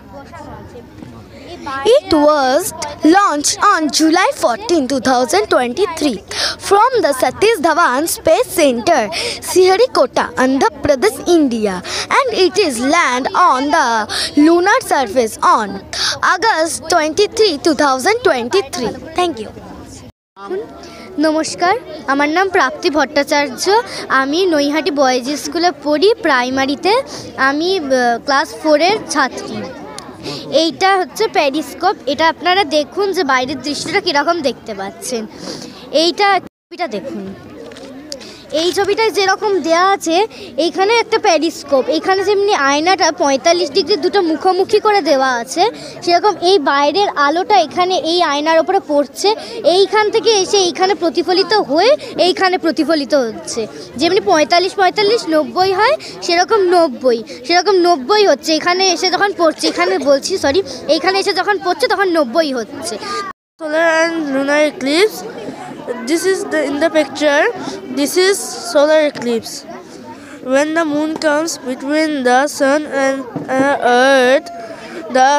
It was launched on July 14, 2023 from the Satish Dhawan Space Center, Sriharikota, Andhra Pradesh, India, and it is land on the lunar surface on August 23, 2023. Thank you. নমস্কার, আমার নাম প্রাপ্তি ভট্টাচার্য। আমি নৈহাটি বয়েজ স্কুলে পড়ি, প্রাইমারিতে। আমি ক্লাস 4-এর ছাত্রী। এইটা হচ্ছে পেরিস্কোপ। এটা আপনারা দেখুন যে বাইরের দৃশ্যটা কীরকম দেখতে পাচ্ছেন। এইটা ছবিটা দেখুন, এই ছবিটায় যেরকম দেওয়া আছে এইখানে একটা পেরিস্কোপ। এইখানে যেমনি আয়নাটা 45 ডিগ্রি দুটো মুখোমুখি করে দেওয়া আছে, সেরকম এই বাইরের আলোটা এখানে এই আয়নার ওপরে পড়ছে, এইখান থেকে এসে এইখানে প্রতিফলিত হয়ে এইখানে প্রতিফলিত হচ্ছে। যেমনি 45 90 হয় সেরকম 90 হচ্ছে। এখানে এসে যখন পড়ছে, এইখানে এসে যখন পড়ছে তখন 90 হচ্ছে। Solar and lunar eclipse. This is in the picture. This is solar eclipse. When the moon comes between the sun and earth, the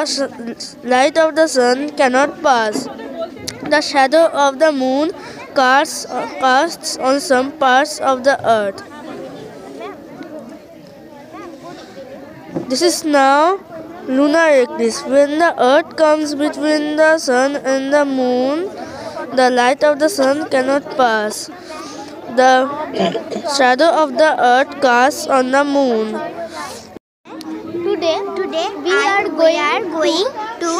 light of the sun cannot pass. The shadow of the moon casts on some parts of the earth. This is now lunar eclipse. When the earth comes between the sun and the moon, the light of the sun cannot pass. The shadow of the earth casts on the moon. Today we are going to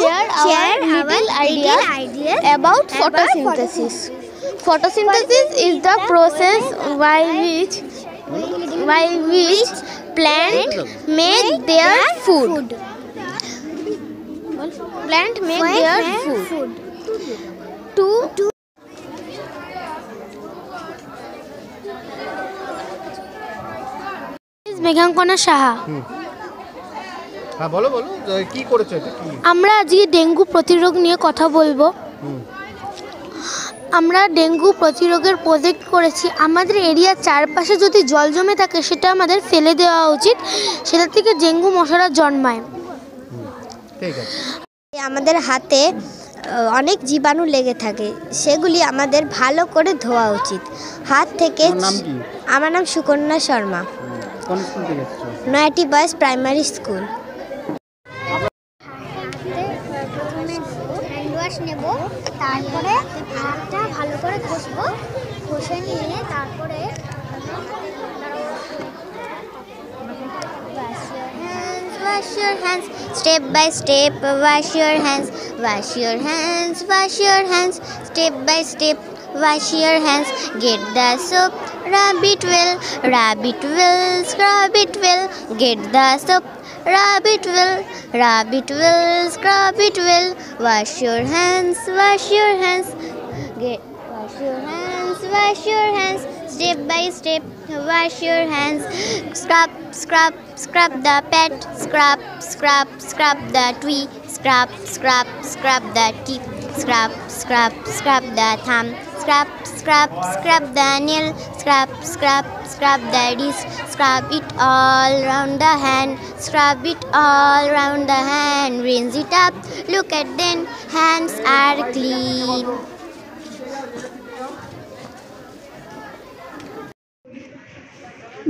share our little ideas about photosynthesis. Photosynthesis is the process by which plants make their food. মেঘাঙ্কনা Saha. হ্যাঁ বলো কি করেছো এটা কি? আমরা আজকে ডেঙ্গু প্রতিরোধ নিয়ে কথা বলবো। আমরা ডেঙ্গু প্রতিরোধের প্রজেক্ট করেছি। আমাদের এরিয়ার চারপাশে যদি জল জমে থাকে সেটা আমাদের ফেলে দেওয়া উচিত, সেটা থেকে ডেঙ্গু মশারা জন্মায়। ঠিক আছে। আমাদের হাতে অনেক জীবাণু লেগে থাকে, সেগুলি আমাদের ভালো করে ধোয়া উচিত হাত থেকে। আমার নাম Sukanya Sharma, Nayati boys primary school. Hand wash নেব, তারপরে হাতটা ভালো করে ঘষবো, ঘষে নিয়ে তারপরে wash your hands, step by step, wash your hands, wash your hands, wash your hands, step by step, wash your hands, get the soap, rub it well, scrub it well, get the soap, rub it well, scrub it well, wash your hands, wash your hands, wash your hands, step by step, wash your hands, scrub the pet, scrub the tree, scrub the tip, scrub the thumb, scrub the nail, scrub the wrist, scrub it all round the hand, rinse it up, look at them, hands are clean.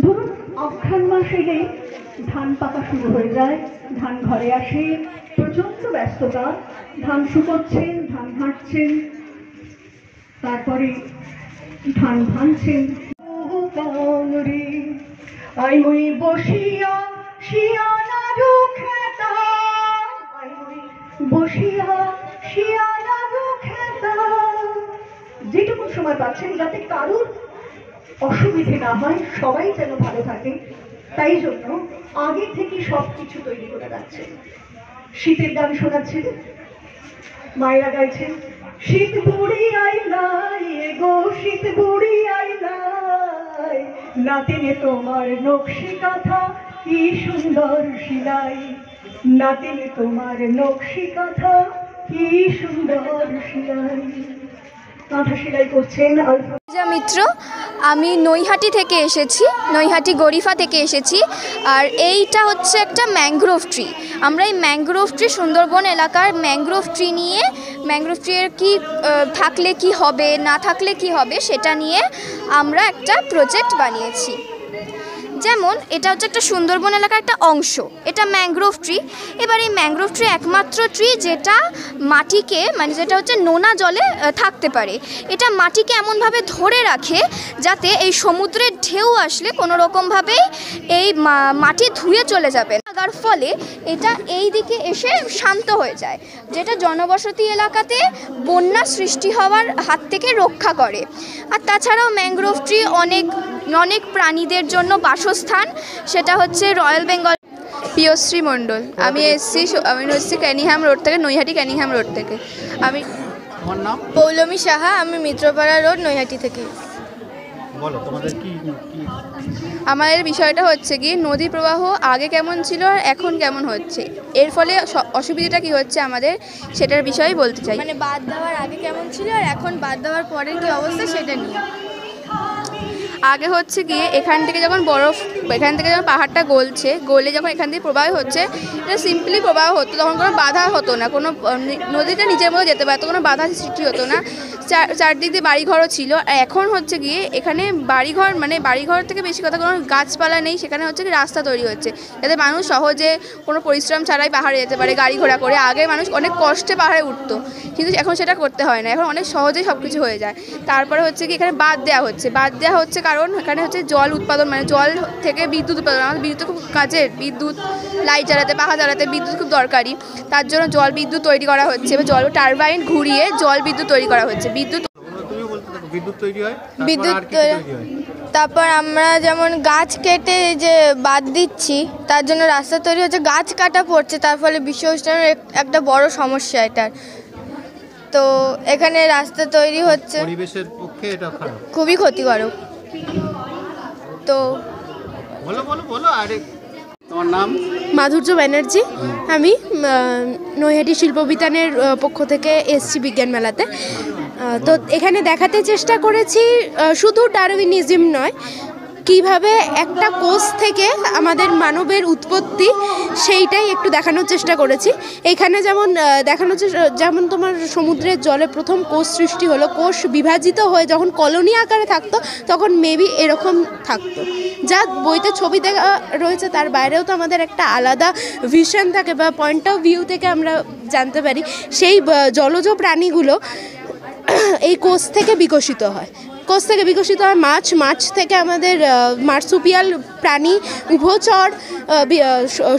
ধরুন অঘ্রাণ মাস এলেই ধান পাকা শুরু হয়ে যায়, ধান ঘরে আসে, প্রচন্ড ব্যস্ততা, ধান শুকোচ্ছেন, ধান হাঁটছেন, তারপরে ধান ভাঙছেন। আই মুই বসিয়া শিয়ালারু খেতা, যেটুকু সময় পাচ্ছেন যাতে কারুর অসুবিধে না হয়, সবাই যেন ভালো থাকে, তাই জন্য আগে থেকে সবকিছু তৈরি করে রাখছে। শীতের গান শোনাচ্ছেন, মায়েরা গাইছেন, শীত বুড়ি আইলাই গো, শীত বুড়ি আইলাই, নাতিনে তোমার নকশি কাঁথা কি সুন্দর সিলাই, নাতিনে তোমার নকশি কাঁথা কি সুন্দর সেলাই কাঁথা সেলাই করছেন পূজা মিত্র। আমি নৈহাটি থেকে এসেছি, নৈহাটি গরিফা থেকে এসেছি। আর এইটা হচ্ছে একটা ম্যানগ্রোভ ট্রি। আমরা এই ম্যানগ্রোভ ট্রি, সুন্দরবন এলাকার ম্যানগ্রোভ ট্রি নিয়ে, ম্যানগ্রোভ ট্রির কি থাকলে কি হবে, না থাকলে কি হবে, সেটা নিয়ে আমরা একটা প্রজেক্ট বানিয়েছি। যেমন এটা হচ্ছে একটা সুন্দরবন এলাকার একটা অংশ, এটা ম্যানগ্রোভ ট্রি। এবার এই ম্যানগ্রোভ ট্রি একমাত্র ট্রি যেটা মাটিকে, মানে যেটা হচ্ছে নোনা জলে থাকতে পারে। এটা মাটিকে এমনভাবে ধরে রাখে যাতে এই সমুদ্রের ঢেউ আসলে কোনো রকমভাবেই এই মাটি ধুয়ে চলে যাবে লাগার ফলে এটা এই দিকে এসে শান্ত হয়ে যায়, যেটা জনবসতি এলাকাতে বন্যা সৃষ্টি হওয়ার হাত থেকে রক্ষা করে। আর তাছাড়াও ম্যানগ্রোভ ট্রি অনেক অনেক প্রাণীদের জন্য বাসস্থান, সেটা হচ্ছে রয়্যাল বেঙ্গল। পিয়শ্রী মণ্ডল। আমি এসছি ক্যানিংহ্যাম রোড থেকে, নৈহাটি ক্যানিংহ্যাম রোড থেকে। আমি তোমার নাম? পৌলমী সাহা। আমি মিত্রপাড়া রোড, নৈহাটি থেকে। বলো তোমাদের কি আমাদের বিষয়টা হচ্ছে কি, নদী প্রবাহ আগে কেমন ছিল আর এখন কেমন হচ্ছে, এর ফলে অসুবিধাটা কি হচ্ছে আমাদের, সেটার বিষয়ে বলতে চাই। মানে বাদ দেওয়ার আগে কেমন ছিল আর এখন বাদ দেওয়ার পরের কি অবস্থা, সেটা নিয়ে। আগে হচ্ছে গিয়ে এখান থেকে যখন বরফ, এখান থেকে যখন পাহাড়টা গলে যখন এখান থেকে প্রবাহ হচ্ছে, এটা সিম্পলি প্রবাহ হতো, তখন কোনো বাধা হতো না, কোনো নদীটা নিজের মতো যেতে পারতো, কোনো বাধা সৃষ্টি হতো না। চারদিক দিয়ে বাড়িঘরও ছিল। আর এখন হচ্ছে গিয়ে এখানে বাড়িঘর, মানে বাড়িঘর থেকে বেশি কথা কোনো গাছপালা নেই, সেখানে হচ্ছে কি রাস্তা তৈরি হচ্ছে যাতে মানুষ সহজে কোনো পরিশ্রম ছাড়াই পাহাড়ে যেতে পারে গাড়ি ঘোড়া করে। আগে মানুষ অনেক কষ্টে পাহাড়ে উঠতো, কিন্তু এখন সেটা করতে হয় না, এখন অনেক সহজেই সব কিছু হয়ে যায়। তারপরে হচ্ছে কি এখানে বাদ দেওয়া হচ্ছে কারণ এখানে হচ্ছে জল উৎপাদন, মানে জল থেকে বিদ্যুৎ উৎপাদন। আমাদের বিদ্যুৎ খুব কাজের, বিদ্যুৎ লাইট জ্বালাতে, পাখা জ্বালাতে বিদ্যুৎ খুব দরকারি। তার জন্য জল বিদ্যুৎ তৈরি করা হচ্ছে, এবার জল টারবাইন ঘুরিয়ে জল বিদ্যুৎ তৈরি করা হচ্ছে। বিদ্যুৎ তৈরি হয়, তারপর আমরা যেমন গাছ কেটে যে বাদ দিচ্ছি, তার জন্য রাস্তা তৈরি হচ্ছে, গাছ কাটা পড়ছে, তার ফলে বিশ্ব উষ্ণায়নের একটা বড় সমস্যা এটার। তো এখানে রাস্তা তৈরি হচ্ছে, পরিবেশের পক্ষে এটা খারাপ, খুবই ক্ষতিকারক। তো বলো আরে তোমার নাম? মাধুর্য ব্যানার্জি। আমি নৈহাটি শিল্পবিতানের পক্ষ থেকে এসছি বিজ্ঞান মেলাতে। তো এখানে দেখাতে চেষ্টা করেছি শুধু ডারউইনিজম নয়, কিভাবে একটা কোষ থেকে আমাদের মানবের উৎপত্তি, সেইটাই একটু দেখানোর চেষ্টা করেছি। এখানে যেমন যেমন তোমার সমুদ্রের জলে প্রথম কোষ সৃষ্টি হলো, কোষ বিভাজিত হয়ে যখন কলোনি আকারে থাকতো তখন মেবি এরকম থাকতো, যা বইতে ছবি দেখা রয়েছে। তার বাইরেও তো আমাদের একটা আলাদা ভিশন থাকে বা পয়েন্ট অফ ভিউ থেকে আমরা জানতে পারি সেই জলজ প্রাণীগুলো এই কোষ থেকে বিকশিত হয়। মাছ থেকে আমাদের মার্সুপিয়াল প্রাণী, উভচর,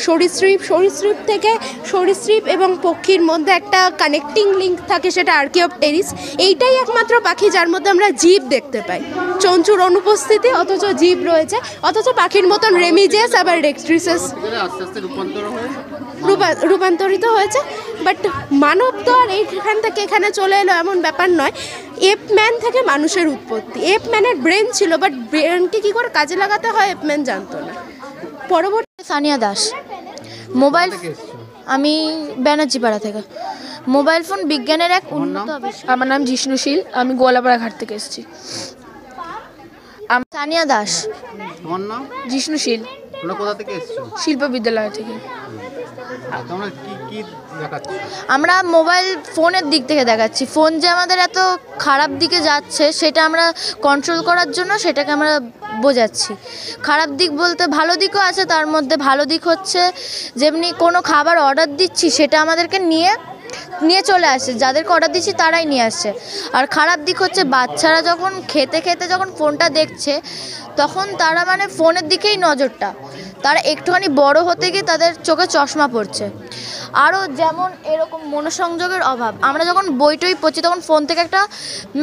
সরীসৃপ থেকে সরীসৃপ এবং পক্ষীর মধ্যে একটা কানেক্টিং লিঙ্ক থাকে, সেটা আর্কিওপটেরিস। এইটাই একমাত্র পাখি যার মধ্যে আমরা জীব দেখতে পাই। চঞ্চুর অনুপস্থিতি, অথচ জীব রয়েছে, অথচ পাখির মতন রেমিজেস আবার রেক্ট্রিসেস রূপান্তরিত হয়েছে। বাট মানব তো আর এইখান থেকে এখানে চলে এলো এমন ব্যাপার নয়। এপম্যান থেকে মানুষের উৎপত্তি। এপম্যানের ব্রেন ছিল, বাট ব্রেনকে কী করে কাজে লাগাতে হয় এপম্যান জানতো না। পরবর্তী সানিয়া দাস। মোবাইল, আমি ব্যানার্জিপাড়া থেকে। মোবাইল ফোন বিজ্ঞানের এক উন্নত আবিষ্কার। আমার নাম জিষ্ণুশীল, আমি গোয়ালাপাড়া ঘাট থেকে এসেছি। সানিয়া দাস। তোমার নাম? জিষ্ণুশীল। তোমরা কোথা থেকে এসেছো? শিল্প বিদ্যালয় থেকে। তোমরা কি দেখাচ্ছ? আমরা মোবাইল ফোনের দিক থেকে দেখাচ্ছি। ফোন যে আমাদের এত খারাপ দিকে যাচ্ছে সেটা আমরা কন্ট্রোল করার জন্য সেটাকে আমরা বোঝাচ্ছি। খারাপ দিক বলতে ভালো দিকও আছে, তার মধ্যে ভালো দিক হচ্ছে যেমনি কোনো খাবার অর্ডার দিচ্ছি সেটা আমাদেরকে নিয়ে চলে আসছে, যাদেরকে অর্ডার দিচ্ছি তারাই নিয়ে আসছে। আর খারাপ দিক হচ্ছে বাচ্চারা যখন খেতে যখন ফোনটা দেখছে তখন তারা মানে ফোনের দিকেই নজরটা, তারা একটুখানি বড় হতে গিয়ে তাদের চোখে চশমা পড়ছে। আরও যেমন এরকম মনোসংযোগের অভাব, আমরা যখন বই পড়ছি তখন ফোন থেকে একটা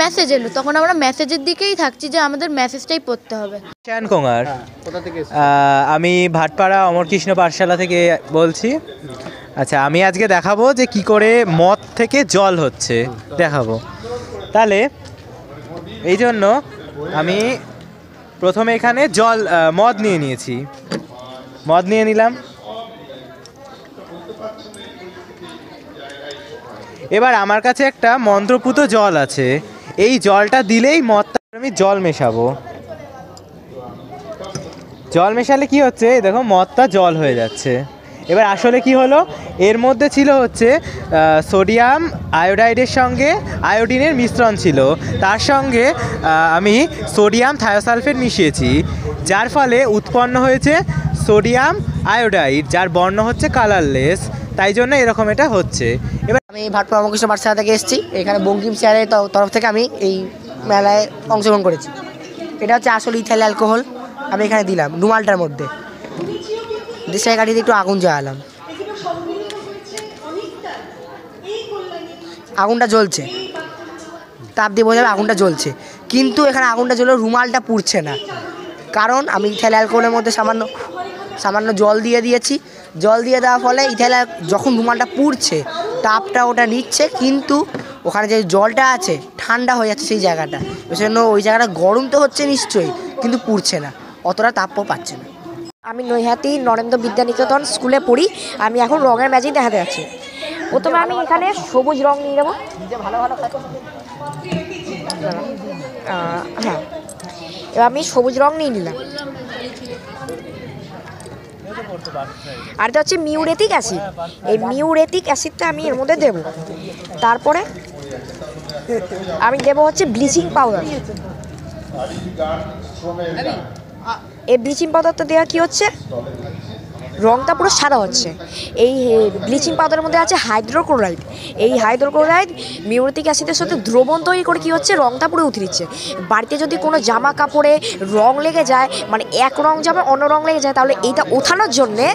মেসেজ এলো, তখন আমরা মেসেজের দিকেই থাকছি যে আমাদের মেসেজটাই পড়তে হবে। শ্যান কুমার, আমি ভাটপাড়া অমরকৃষ্ণ পাঠশালা থেকে বলছি। আচ্ছা, আমি আজকে দেখাবো যে কি করে মদ থেকে জল হচ্ছে, দেখাবো। তাহলে এই জন্য আমি প্রথমে এখানে মদ নিয়ে নিয়েছি, মদ নিয়ে নিলাম। এবার আমার কাছে একটা মন্ত্রপুত জল আছে, এই জলটা দিলেই মদটা আমি জল মেশাবো। জল মেশালে কি হচ্ছে, দেখো মদটা জল হয়ে যাচ্ছে। এবার আসলে কি হলো, এর মধ্যে ছিল হচ্ছে সোডিয়াম আয়োডাইডের সঙ্গে আয়োডিনের মিশ্রণ ছিল, তার সঙ্গে আমি সোডিয়াম থায়োসালফেট মিশিয়েছি, যার ফলে উৎপন্ন হয়েছে সোডিয়াম আয়োডাইড, যার বর্ণ হচ্ছে কালারলেস, তাই জন্য এরকম এটা হচ্ছে। এবার আমি ভাটপাড়া রামকৃষ্ণ পাঠশালা থেকে এসেছি, এখানে বঙ্কিম স্যারের তরফ থেকে আমি এই মেলায় অংশগ্রহণ করেছি। এটা হচ্ছে আসলে ইথাইল অ্যালকোহল, আমি এখানে দিলাম রুমালটার মধ্যে, দেশের গাড়িতে একটু আগুন জ্বালালাম, আগুনটা জ্বলছে, তাপ দিয়ে বোঝাবে আগুনটা জ্বলছে, কিন্তু এখানে আগুনটা জ্বলে রুমালটা পুড়ছে না, কারণ আমি ইথাইল অ্যালকোহলের মধ্যে সামান্য জল দিয়ে দিয়েছি। জল দিয়ে দেওয়ার ফলে ইথাইল যখন রুমালটা পুড়ছে তাপটা ওটা নিচ্ছে, কিন্তু ওখানে যে জলটা আছে ঠান্ডা হয়ে যাচ্ছে সেই জায়গাটা, ওই জন্য ওই জায়গাটা গরম তো হচ্ছে নিশ্চয়ই, কিন্তু পুড়ছে না, অতটা তাপও পাচ্ছে না। আমি নৈহাটি নরেন্দ্র বিদ্যানিকেতন স্কুলে পড়ি, আমি এখন রঙের ম্যাজিক দেখাতে যাচ্ছি। প্রথমে আমি এখানে সবুজ রং নিয়ে নেবো, হ্যাঁ এবার আমি সবুজ রং নিয়ে নিলাম। আর এটা হচ্ছে মিউরেটিক অ্যাসিড, এই মিউরেটিক অ্যাসিডটা আমি এর মধ্যে দেব। তারপরে আমি দেব হচ্ছে ব্লিচিং পাউডার। এই ব্লিচিং পাউডারটা দেওয়া কি হচ্ছে, রঙটা পুরো সাদা হচ্ছে। এই ব্লিচিং পাউডারের মধ্যে আছে হাইড্রোক্লোরাইড, এই হাইড্রোক্লোরাইড মিউরেটিক অ্যাসিডের সাথে দ্রবণ তৈরি করে কি হচ্ছে, রঙটা পুরো উঠে দিচ্ছে। বাড়িতে যদি কোনো জামা কাপড়ে রং লেগে যায়, মানে এক রং জামা অন্য রং লেগে যায়, তাহলে এইটা ওঠানোর জন্যে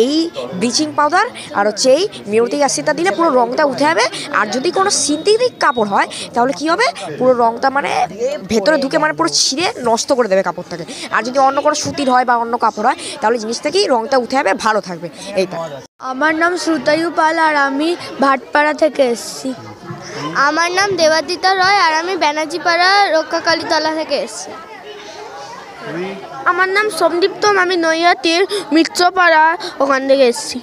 এই ব্লিচিং পাউডার আর হচ্ছে এই মিউরেটিক অ্যাসিডটা দিলে পুরো রঙটা উঠে যাবে। আর যদি কোনো সিনথেটিক কাপড় হয় তাহলে কি হবে, পুরো রঙটা মানে ভেতরে ঢুকে মানে পুরো ছিঁড়ে নষ্ট করে দেবে কাপড়টাকে। আর যদি অন্য কোনো সুতির হয় বা অন্য কাপড় হয় তাহলে জিনিসটা কি রঙটা উঠে যাবে, ভালো থাকবে। এইটা আমার নাম শ্রুতায়ু পাল আর আমি ভাটপাড়া থেকে এসেছি। আমার নাম দেবাদিতা রয় আর আমি ব্যানার্জিপাড়া রক্ষাকালীতলা থেকে এসেছি। আমার নাম সোমদীপ্তম, আমি নৈহাটির মিত্রপাড়া ওখান থেকে এসেছি।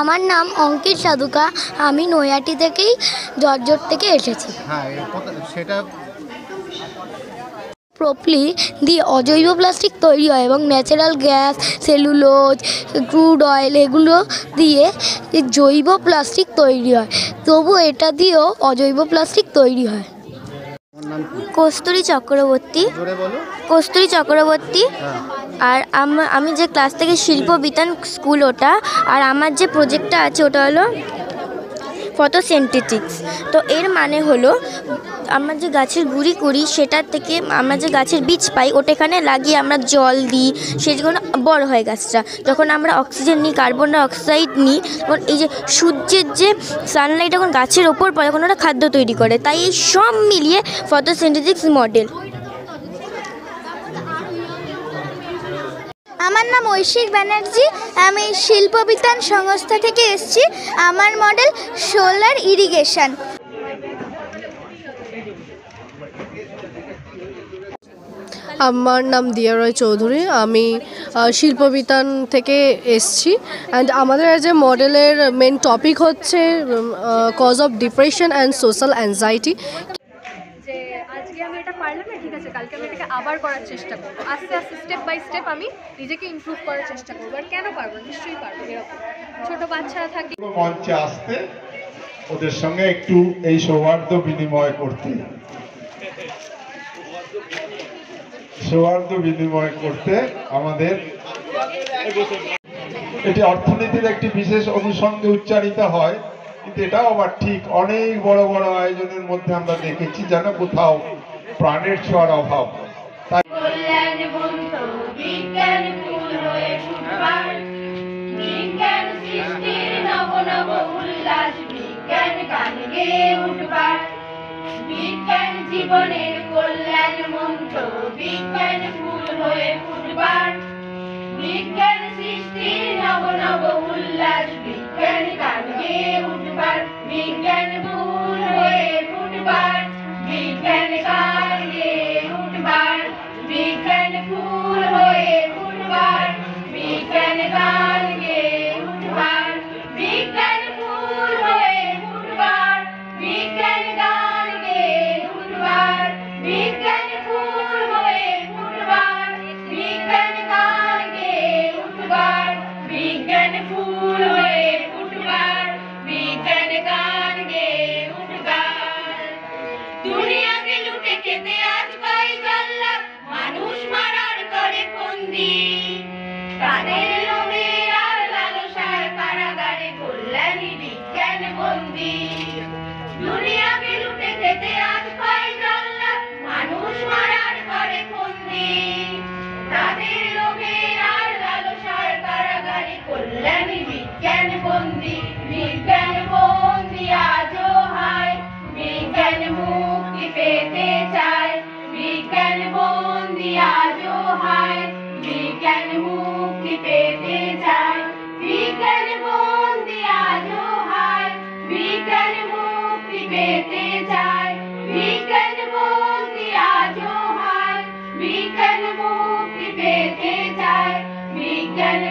আমার নাম অঙ্কিত সাধুকা, আমি নৈহাটি থেকেই জর্জর থেকে এসেছি। হ্যাঁ সেটা প্রপলি দিয়ে অজৈব প্লাস্টিক তৈরি হয় এবং natural gas, cellulose, crude oil এগুলো দিয়ে জৈব প্লাস্টিক তৈরি হয়, তবু এটা দিয়েও অজৈব প্লাস্টিক তৈরি হয়। কস্তুরী চক্রবর্তী, কস্তুরী চক্রবর্তী। আর আমি যে ক্লাস থেকে শিল্প বিতান স্কুল ওটা, আর আমার যে প্রজেক্টটা আছে ওটা হলো ফটোসিনথেটিক্স। তো এর মানে হলো আমরা যে গাছের গুঁড়ি করি সেটার থেকে আমরা যে গাছের বীজ পাই ওটা এখানে লাগিয়ে আমরা জল দিই, সেগুলো বড় হয় গাছটা। যখন আমরা অক্সিজেন নিই, কার্বন ডাই অক্সাইড নিই, তখন এই যে সূর্যের যে সানলাইট যখন গাছের ওপর পড়ে তখন ওটা খাদ্য তৈরি করে। তাই এই সব মিলিয়ে ফটোসিনথেটিক্স মডেল। আমার নাম ঐশিক ব্যানার্জি, আমি শিল্পবিতান সংস্থা থেকে এসেছি। আমার মডেল সোলার ইরিগেশন। আমার নাম দিয়া রয় চৌধুরী, আমি শিল্পবিতান থেকে এসছি। অ্যান্ড আমাদের যে মডেলের মেন টপিক হচ্ছে cause of depression and social anxiety. যে আজকে আমি এটা পারলাম না, ঠিক আছে, কালকে আমি এটাকে আবার করার চেষ্টা করবো, আস্তে আস্তে স্টেপ বাই স্টেপ আমি নিজেকে ইমপ্রুভ করার চেষ্টা করবো। আর কেন পারবো, নিশ্চয়ই পারবো। এরকম ছোট বাচ্চারা থাকে মঞ্চে আসতে, ওদের সঙ্গে একটু এই সৌহার্দ্য বিনিময় করতে, আমাদের এটি অর্থনীতির একটি বিশেষ অনুষঙ্গে উচ্চারিত হয়, কিন্তু এটাও আবার ঠিক। অনেক বড় বড় আয়োজনের মধ্যে আমরা দেখেছি যেন কোথাও প্রাণের ছোঁয়ার অভাব। তাই বিজ্ঞান জীবনের কল্যাণ মন্ত্র, বিজ্ঞান ফুল হয়ে ফুটবার, বিজ্ঞান সৃষ্টির নব নব উল্লাস, বিজ্ঞান গান গেয়ে উঠবার, বিজ্ঞান ফুল হয়ে ফুটবার, বিজ্ঞান গান গেয়ে উঠবার, বিজ্ঞান ফুল হয়ে ফুটবার, বিজ্ঞান গান গেয়ে উঠবার, বিজ্ঞান ফুল হয়ে দুনিয়াকে লুটে খেতে আজ কয় জল্লাদ মানুষ মারার করে ফন্দি তাদের লোভে আর লালসার কারাগারে কল্যাণী বিজ্ঞান বন্দী দুনিয়াকে লুটে খেতে আজ কয় জল্লাদ মানুষ মারার করে ফন্দি তাদের লোভে আর লালসার কারাগারে কল্যাণী বিজ্ঞান বন্দী আজও হায় বিজ্ঞান মুক্তি পেতে চায় বিজ্ঞান বন্দী আজও হায় বিজ্ঞান মুক্তি পেতে চায় বিজ্ঞান বন্দী আজও হায় বিজ্ঞান মুক্তি পেতে চায় বিজ্ঞান বন্দী আজও হায় বিজ্ঞান মুক্তি পেতে চায় বিজ্ঞান